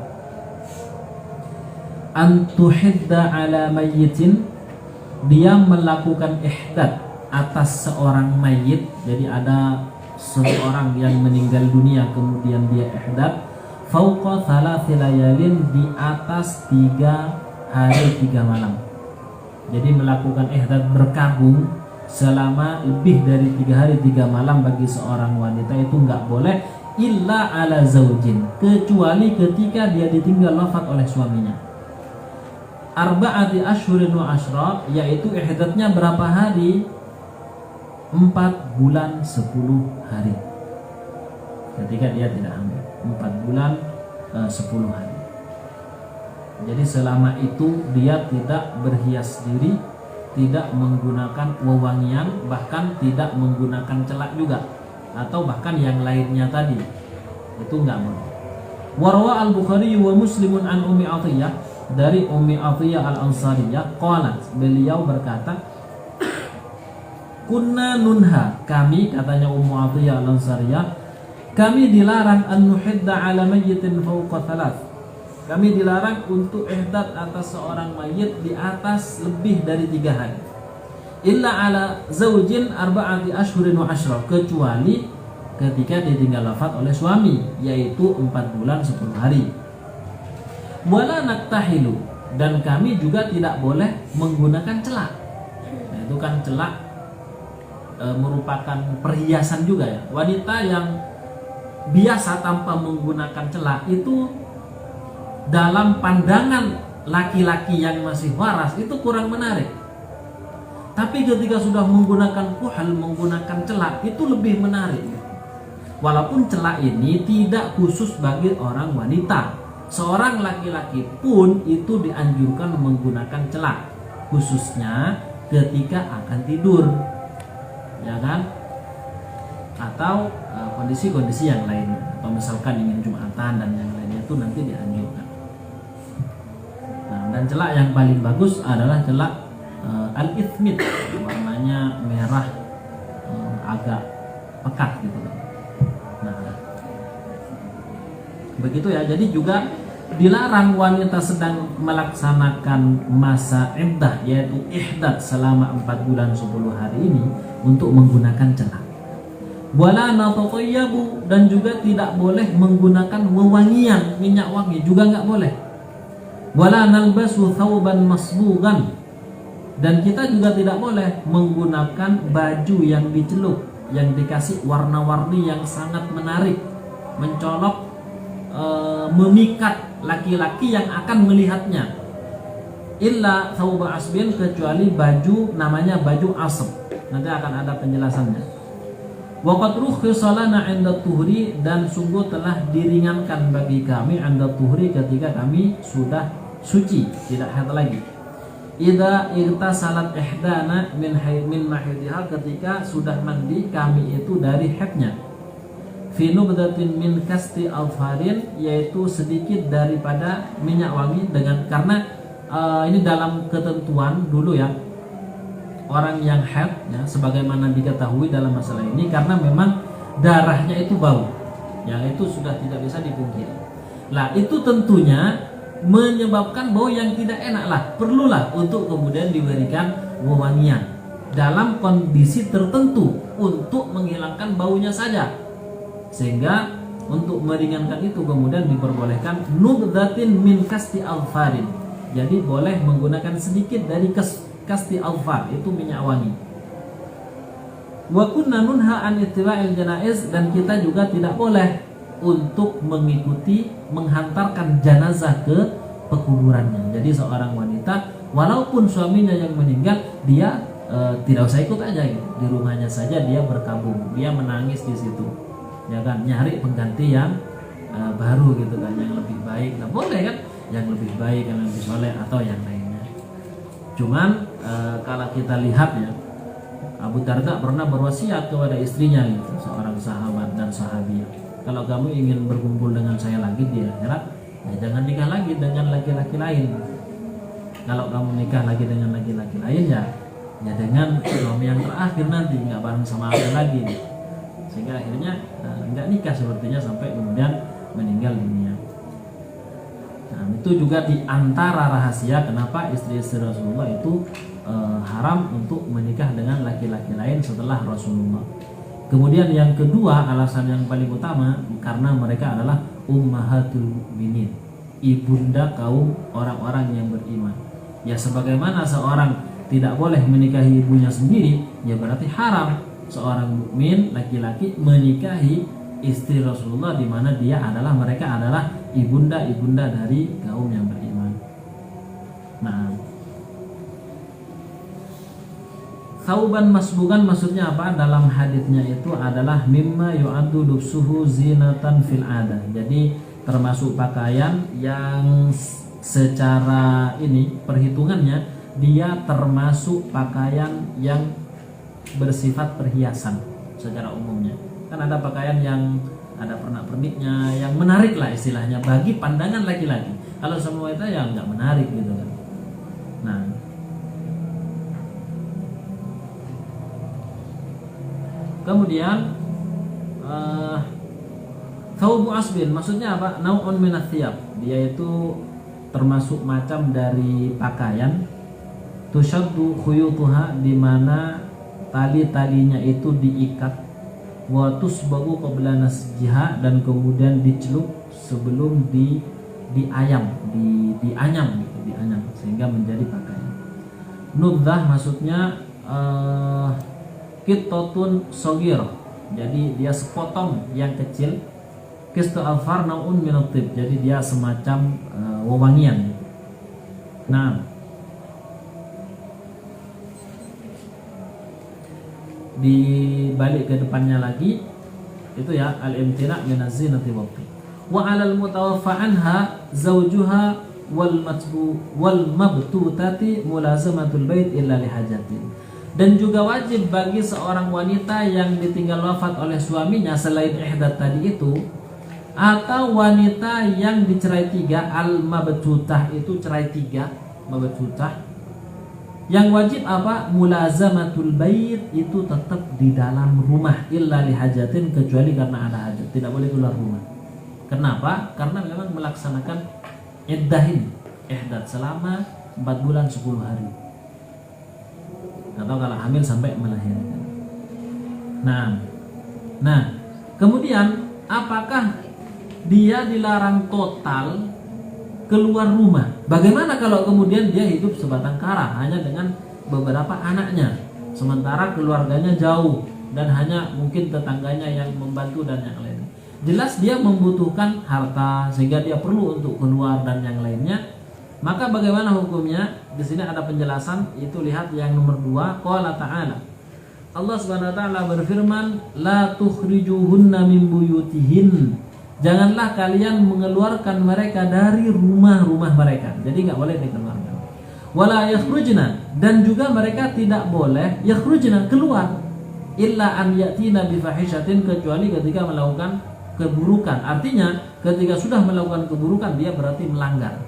an tuhidda ala mayyitin, dia melakukan ihdad atas seorang mayit. Jadi ada seseorang yang meninggal dunia kemudian dia ihdad, fauqa thalathi layalin, di atas 3 hari 3 malam. Jadi melakukan ihdad berkabung selama lebih dari 3 hari 3 malam bagi seorang wanita itu enggak boleh, illa ala zaujin, kecuali ketika dia ditinggal wafat oleh suaminya. Arba'ati ashhurin wa ashra, yaitu ihdadnya berapa hari? 4 bulan 10 hari. Ketika dia tidak hamil, 4 bulan 10 hari. Jadi selama itu dia tidak berhias diri, tidak menggunakan wewangian, bahkan tidak menggunakan celak juga, atau bahkan yang lainnya tadi. Itu enggak boleh. Warwa al-Bukhari wa Muslimun an Ummi Atiyah, dari Ummi Atiyah al-Ansariyah, qalat, beliau berkata, kunna nunha, kami, katanya Ummu Atiyah al-Ansariyah, kami dilarang an nuhidda ala mayyitin fawqa thalath, kami dilarang untuk ihdad atas seorang mayit di atas lebih dari 3 hari, illa ala zaujin arba'ati ashhurin wa ashra, kecuali ketika ditinggal wafat oleh suami, yaitu 4 bulan 10 hari. Wala naktahilu, dan kami juga tidak boleh menggunakan celak. Nah, itu kan celak merupakan perhiasan juga ya. Wanita yang biasa tanpa menggunakan celak itu dalam pandangan laki-laki yang masih waras itu kurang menarik. Tapi ketika sudah menggunakan kuhal, menggunakan celak itu lebih menarik. Walaupun celak ini tidak khusus bagi orang wanita, seorang laki-laki pun itu dianjurkan menggunakan celak, khususnya ketika akan tidur, ya kan? Atau kondisi-kondisi yang lain, atau misalkan ingin jumatan dan yang lainnya itu nanti dianjurkan. Nah, dan celak yang paling bagus adalah celak al-ithmit, warnanya merah agak pekat gitu. Nah, begitu ya. Jadi juga dilarang wanita sedang melaksanakan masa iddah, yaitu ihdad selama 4 bulan 10 hari ini untuk menggunakan celak. Wala natatayyabu, dan juga tidak boleh menggunakan wewangian, minyak wangi juga nggak boleh. Wala nalbasu thawban masbughan, dan kita juga tidak boleh menggunakan baju yang dicelup, yang dikasih warna-warni yang sangat menarik, mencolok, memikat laki-laki yang akan melihatnya. Illa thawba asbin, kecuali baju namanya baju asb. Nanti akan ada penjelasannya. Waqad rukhisa lana 'inda tuhri, dan sungguh telah diringankan bagi kami 'inda tuhri ketika kami sudah suci, tidak haid lagi. Idza irtasalat ihdana min mahidha, ketika sudah mandi kami itu dari haidnya. Fi nubdatin min kasti alfarin, yaitu sedikit daripada minyak wangi, dengan karena ini dalam ketentuan dulu ya, orang yang haid ya, sebagaimana diketahui dalam masalah ini, karena memang darahnya itu bau, yang itu sudah tidak bisa dipungkiri. Lah itu tentunya menyebabkan bau yang tidak enak lah, perlulah untuk kemudian diberikan wewangian dalam kondisi tertentu untuk menghilangkan baunya saja. Sehingga untuk meringankan itu kemudian diperbolehkan nubdatin min kasti alfarin, jadi boleh menggunakan sedikit dari kasti alfar, itu minyak wangi. Wa kunna nunha an ittiba'il janaiz, dan kita juga tidak boleh untuk mengikuti menghantarkan jenazah ke pekuburannya. Jadi seorang wanita walaupun suaminya yang meninggal, dia tidak usah ikut aja gitu. Di rumahnya saja dia berkabung, dia menangis di situ, ya kan, nyari pengganti yang baru gitu kan, yang lebih baik. Nah, boleh kan, yang lebih baik, yang lebih soleh atau yang lainnya. Cuman kalau kita lihat ya, Abu Darda pernah berwasiat kepada istrinya gitu, seorang sahabat dan sahabiah, kalau kamu ingin berkumpul dengan saya lagi di akhirat, ya jangan nikah lagi dengan laki-laki lain. Kalau kamu nikah lagi dengan laki-laki lain, ya dengan suami yang terakhir nanti, nggak bareng sama aku lagi. Sehingga akhirnya nggak nikah sepertinya sampai kemudian meninggal dunia. Nah, itu juga di antara rahasia kenapa istri-istri Rasulullah itu haram untuk menikah dengan laki-laki lain setelah Rasulullah. Kemudian yang kedua, alasan yang paling utama, karena mereka adalah ummahatul mukminin, ibunda kaum orang-orang yang beriman. Ya sebagaimana seorang tidak boleh menikahi ibunya sendiri, ya berarti haram seorang mukmin laki-laki menikahi istri Rasulullah, di mana mereka adalah ibunda-ibunda dari kaum yang beriman. Nah, thawban masbugan maksudnya apa? Dalam hadisnya itu adalah mimma yu'addu lubsuhu zinatan fil adah. Jadi termasuk pakaian yang secara ini perhitungannya dia termasuk pakaian yang bersifat perhiasan secara umumnya. Kan ada pakaian yang ada pernak-perniknya, yang menarik lah istilahnya bagi pandangan laki-laki. Kalau semua itu yang nggak menarik gitu kan. Nah, kemudian thawbu asbin maksudnya apa? Nau'un minats thiyab. Dia itu termasuk macam dari pakaian, tushaddu khuyutuha, di mana tali-talinya itu diikat, wa tusbagu qabla nasjiha, dan kemudian dicelup sebelum dianyam gitu, dianyam sehingga menjadi pakaian. Nubdah maksudnya Qittatun saghirah. Jadi dia sepotong yang kecil. Qistu alfar naun min at-tib. Jadi dia semacam wewangian. Nah, di balik ke depannya lagi itu ya al-imtina' min az-zinati wa 'alal mutawaffa anha zawjuha wal mabtutati mulazamatul bait illa lihajatin. Dan juga wajib bagi seorang wanita yang ditinggal wafat oleh suaminya selain ihdat tadi itu, atau wanita yang dicerai tiga, al-mabtutah itu cerai tiga, mabtutah, yang wajib apa? Mulazamatul bait, itu tetap di dalam rumah illa lihajatin, kecuali karena ada hajat, tidak boleh keluar rumah. Kenapa? Karena memang melaksanakan iddah ini, ihdat selama 4 bulan 10 hari, atau kalau hamil sampai melahirkan. Nah, kemudian apakah dia dilarang total keluar rumah? Bagaimana kalau kemudian dia hidup sebatang kara hanya dengan beberapa anaknya, sementara keluarganya jauh dan hanya mungkin tetangganya yang membantu dan yang lain? Jelas dia membutuhkan harta sehingga dia perlu untuk keluar dan yang lainnya. Maka bagaimana hukumnya? Di sini ada penjelasan, itu lihat yang nomor 2. Qala ta'ala, Allah Subhanahu wa taala berfirman, la tukhrijuhunna min buyutihin. Janganlah kalian mengeluarkan mereka dari rumah-rumah mereka. Jadi enggak boleh dikeluarkan. Wala yakhrujna, dan juga mereka tidak boleh yakhrujna, keluar, illa an yatina bi fahishatin, kecuali ketika melakukan keburukan. Artinya ketika sudah melakukan keburukan dia berarti melanggar.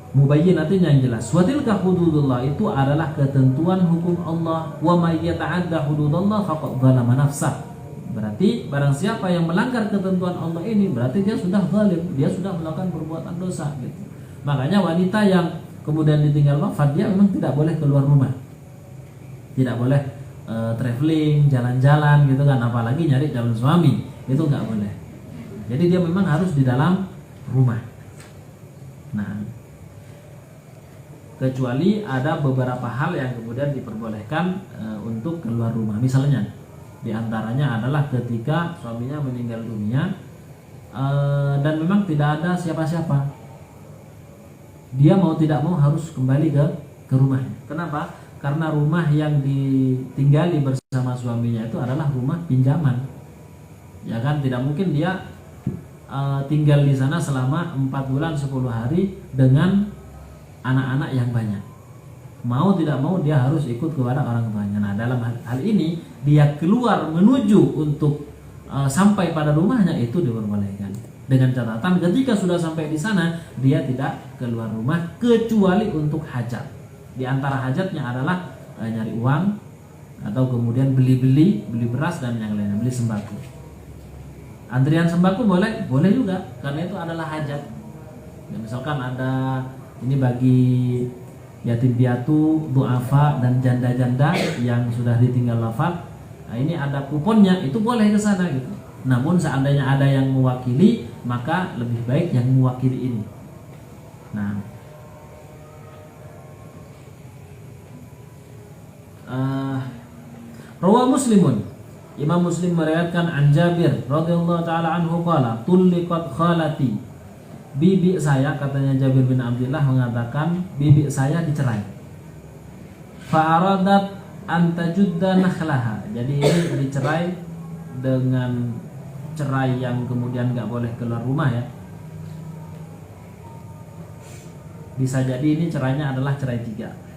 Mubayyinatin, yang jelas. Wa tilka hududullah, itu adalah ketentuan hukum Allah. Wa may yata'adda hududallah faqad zalama nafsah. Berarti barang siapa yang melanggar ketentuan Allah ini, berarti dia sudah zalim, dia sudah melakukan perbuatan dosa gitu. Makanya wanita yang kemudian ditinggal wafat, dia memang tidak boleh keluar rumah, tidak boleh traveling, jalan-jalan gitu kan, apalagi nyari calon suami, itu nggak boleh. Jadi dia memang harus di dalam rumah. Nah, kecuali ada beberapa hal yang kemudian diperbolehkan untuk keluar rumah. Misalnya di antaranya adalah ketika suaminya meninggal dunia dan memang tidak ada siapa-siapa, dia mau tidak mau harus kembali ke rumahnya. Kenapa? Karena rumah yang ditinggali bersama suaminya itu adalah rumah pinjaman, ya kan? Tidak mungkin dia tinggal di sana selama 4 bulan 10 hari dengan anak-anak yang banyak. Mau tidak mau dia harus ikut kepada orang tuanya. Nah, dalam hal ini dia keluar menuju untuk sampai pada rumahnya, itu diperbolehkan. Dengan catatan ketika sudah sampai di sana dia tidak keluar rumah kecuali untuk hajat. Di antara hajatnya adalah nyari uang, atau kemudian beli beras dan yang lainnya, beli sembako. Antrian sembako boleh juga, karena itu adalah hajat. Ya, misalkan ada ini bagi yatim piatu, duafa dan janda-janda yang sudah ditinggal wafat. Nah, ini ada kuponnya, itu boleh ke sana gitu. Namun seandainya ada yang mewakili, maka lebih baik yang mewakili ini. Nah, Rawah Muslimun, Imam Muslim meriwayatkan an Jabir radhiyallahu taala anhu qala tulliqat khalati, bibi saya, katanya Jabir bin Abdullah mengatakan bibi saya dicerai. Fa aradat an tajudda nakhlaha. Jadi ini dicerai dengan cerai yang kemudian enggak boleh keluar rumah ya. Bisa jadi ini cerainya adalah cerai 3.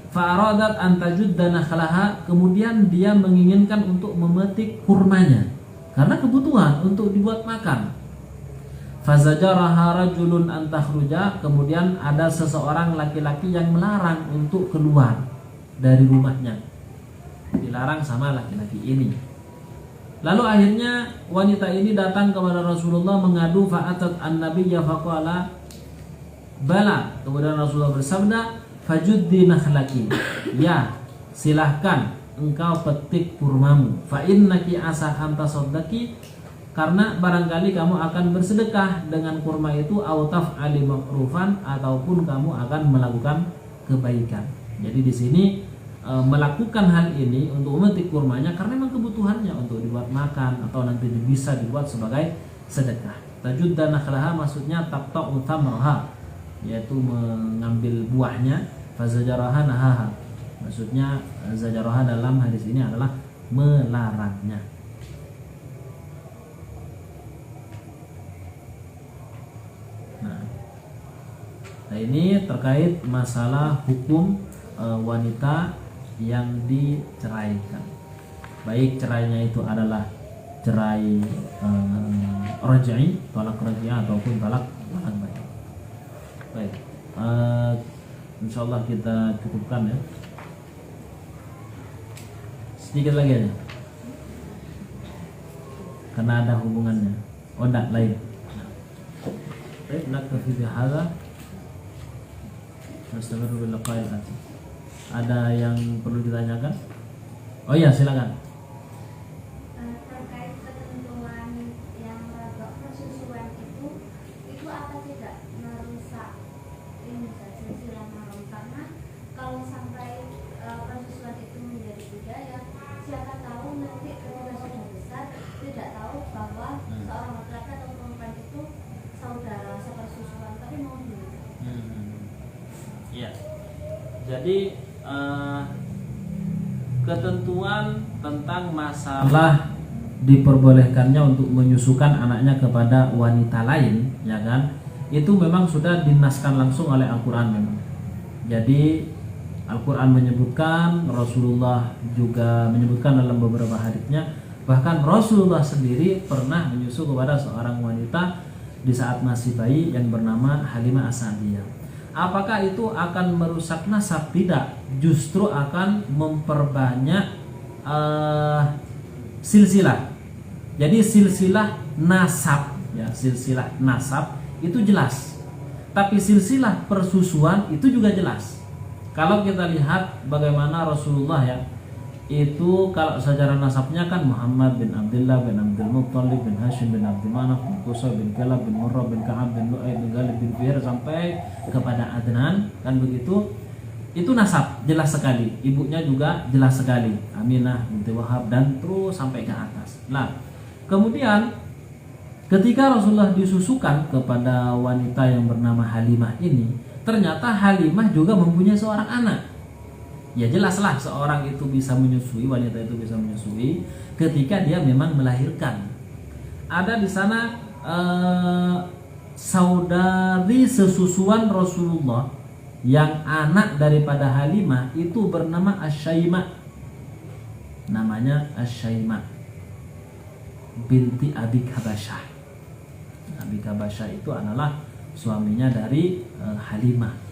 Fa'aradat antajudda nakhlaha, kemudian dia menginginkan untuk memetik kurmanya karena kebutuhan untuk dibuat makan. Fazajaraha rajulun an takhruja, kemudian ada seseorang laki-laki yang melarang untuk keluar dari rumahnya, dilarang sama laki-laki ini. Lalu akhirnya wanita ini datang kepada Rasulullah mengadu, fa'atat an-nabiyya faqala bala, kemudian Rasulullah bersabda, fajuddi nakhlaki, ya silahkan engkau petik kurmamu, fa innaki asa anta saddaqi, karena barangkali kamu akan bersedekah dengan kurma itu, au taf'ali ma'rufan, ataupun kamu akan melakukan kebaikan. Jadi di sini melakukan hal ini untuk memetik kurmanya karena memang kebutuhannya untuk dibuat makan atau nanti bisa dibuat sebagai sedekah. Tajudda nakhlaha maksudnya taqta'u thamraha, yaitu mengambil buahnya. Fazajaraha nahaha, maksudnya zajaraha dalam hadis ini adalah melarangnya. Nah, ini terkait masalah hukum wanita yang diceraikan. Baik cerainya itu adalah cerai raj'i, talak raj'i ataupun talak baik. Baik. Insyaallah kita cukupkan ya. Sedikit lagi aja. Karena ada hubungannya. Oh enggak, lain. Baik, naktafi bihadza. Nastaghfiru bil laqa'il ati. Ada yang perlu ditanyakan? Oh iya, silakan. Terkait ketentuan yang ragam persusuan itu apa tidak merusak ini silsilah mahram? Karena kalau sampai persusuan itu menjadi budaya, siapa tahu nanti ketika sudah besar tidak tahu bahwa seorang laki-laki atau perempuan itu saudara sepersusuan, tapi mau dulu. Iya. Jadi ketentuan tentang masalah diperbolehkannya untuk menyusukan anaknya kepada wanita lain, ya kan? Itu memang sudah dinaskan langsung oleh Al-Qur'an memang. Jadi Al-Qur'an menyebutkan, Rasulullah juga menyebutkan dalam beberapa haditsnya, bahkan Rasulullah sendiri pernah menyusu kepada seorang wanita di saat masih bayi yang bernama Halimah As-Sa'diyah. Apakah itu akan merusak nasab? Tidak, justru akan memperbanyak silsilah. Jadi silsilah nasab, ya, silsilah nasab itu jelas. Tapi silsilah persusuan itu juga jelas. Kalau kita lihat bagaimana Rasulullah ya, itu kalau secara nasabnya kan Muhammad bin Abdullah bin Abdul Muttalib bin Hashim bin Abdul Manaf bin Qusay bin Kilab bin Murrah bin Ka'ab bin Lu'ay bin Ghalib bin Fihr sampai kepada Adnan, kan begitu. Itu nasab jelas sekali, ibunya juga jelas sekali, Aminah binti Wahab, dan terus sampai ke atas. Nah, kemudian ketika Rasulullah disusukan kepada wanita yang bernama Halimah ini, ternyata Halimah juga mempunyai seorang anak. Ya jelaslah seorang itu bisa menyusui, wanita itu bisa menyusui ketika dia memang melahirkan. Ada di sana saudari sesusuan Rasulullah yang anak daripada Halimah itu bernama Asyaimah. Namanya Asyaimah binti Abi Kabasyah. Abi Kabasyah itu adalah suaminya dari Halimah.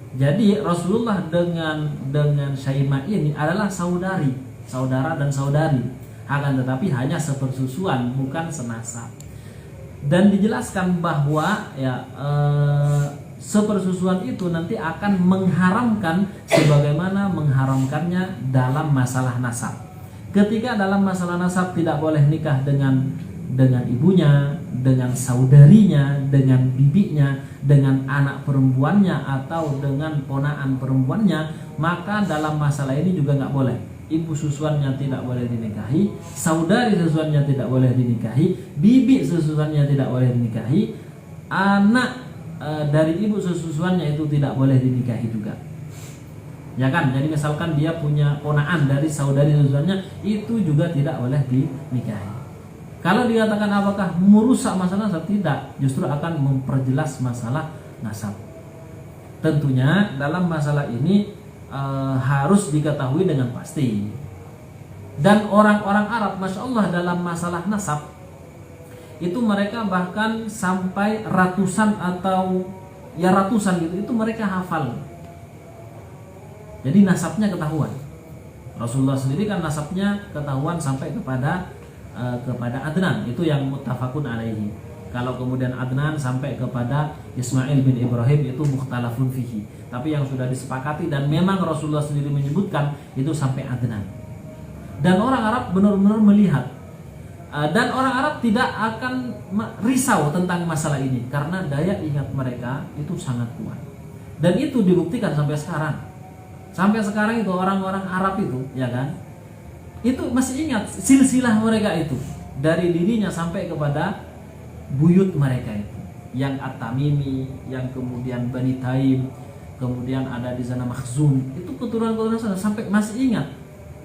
Jadi Rasulullah dengan Syaimah ini adalah saudara dan saudari, akan tetapi hanya sepersusuan, bukan senasab. Dan dijelaskan bahwa ya sepersusuan itu nanti akan mengharamkan sebagaimana mengharamkannya dalam masalah nasab. Ketika dalam masalah nasab tidak boleh nikah dengan ibunya, dengan saudarinya, dengan bibinya, dengan anak perempuannya atau dengan ponaan perempuannya, maka dalam masalah ini juga nggak boleh. Ibu susuannya tidak boleh dinikahi, saudari susuannya tidak boleh dinikahi, bibi susuannya tidak boleh dinikahi, anak dari ibu susuannya itu tidak boleh dinikahi juga. Ya kan? Jadi misalkan dia punya ponaan dari saudari susuannya, itu juga tidak boleh dinikahi. Kalau dikatakan apakah merusak masalah nasab? Tidak, justru akan memperjelas masalah nasab. Tentunya dalam masalah ini harus diketahui dengan pasti. Dan orang-orang Arab, Masya Allah, dalam masalah nasab itu mereka bahkan sampai ratusan atau ya ratusan gitu, itu mereka hafal. Jadi nasabnya ketahuan. Rasulullah sendiri kan nasabnya ketahuan sampai kepada Adnan, itu yang muttafaqun alaihi. Kalau kemudian Adnan sampai kepada Ismail bin Ibrahim itu mukhtalafun fihi. Tapi yang sudah disepakati dan memang Rasulullah sendiri menyebutkan itu sampai Adnan. Dan orang Arab benar-benar melihat, dan orang Arab tidak akan risau tentang masalah ini karena daya ingat mereka itu sangat kuat. Dan itu dibuktikan sampai sekarang. Sampai sekarang itu orang-orang Arab itu, ya kan, itu masih ingat silsilah mereka itu dari dirinya sampai kepada buyut mereka itu, yang At-Tamimi, yang kemudian Bani Taim, kemudian ada di sana Makhzum, itu keturunan-keturunan sana sampai masih ingat,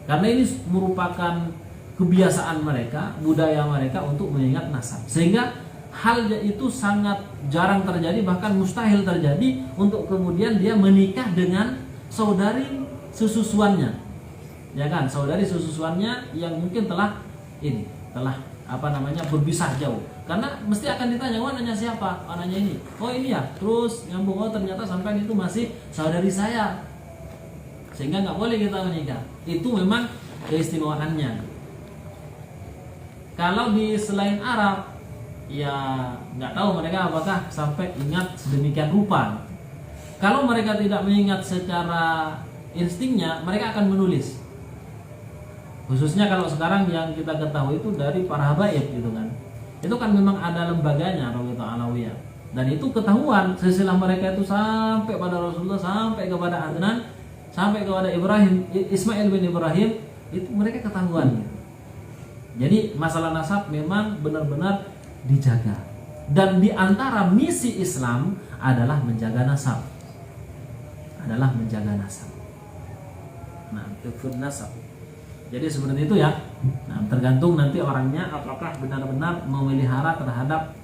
karena ini merupakan kebiasaan mereka, budaya mereka untuk mengingat nasab, sehingga hal itu sangat jarang terjadi, bahkan mustahil terjadi untuk kemudian dia menikah dengan saudari susuannya, ya kan, saudari susuannya yang mungkin telah berpisah jauh, karena mesti akan ditanya, oh anaknya siapa, anaknya ini, oh ini ya, terus nyambung, oh ternyata sampai itu masih saudari saya, sehingga nggak boleh kita menikah. Itu memang keistimewaannya. Kalau di selain Arab, ya nggak tahu mereka apakah sampai ingat sedemikian rupa. Kalau mereka tidak mengingat secara instingnya, mereka akan menulis. Khususnya kalau sekarang yang kita ketahui itu dari para habaib gitu kan. Itu kan memang ada lembaganya Rawiyah Alawiyah. Dan itu ketahuan silsilah mereka itu sampai pada Rasulullah, sampai kepada Adnan, sampai kepada Ibrahim, Ismail bin Ibrahim, itu mereka ketahuan gitu. Jadi masalah nasab memang benar-benar dijaga. Dan di antara misi Islam adalah menjaga nasab. Nah, kefur nasab. Jadi seperti itu ya. Nah, tergantung nanti orangnya apakah benar-benar memelihara terhadap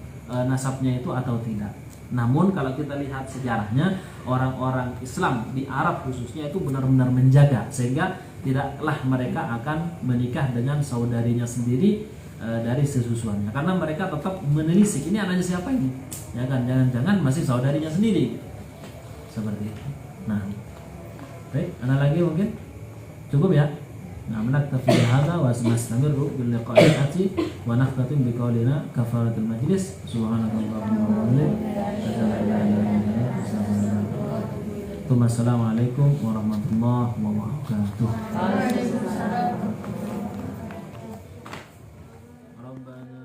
nasabnya itu atau tidak. Namun kalau kita lihat sejarahnya, orang-orang Islam di Arab khususnya itu benar-benar menjaga, sehingga tidaklah mereka akan menikah dengan saudarinya sendiri dari sesusuannya, karena mereka tetap menelisik, ini anaknya siapa ini, ya kan, jangan-jangan masih saudarinya sendiri, seperti itu. Nah, baik, ada lagi mungkin cukup ya. Nah, naktafi bihadza wa nastamiru bil liqa'il ati wa nakhtatim biqaulina kafaratul majlis. Subhanakallahumma wa bihamdika. Assalamualaikum warahmatullahi wabarakatuh. Waalaikumsalam. Rabbana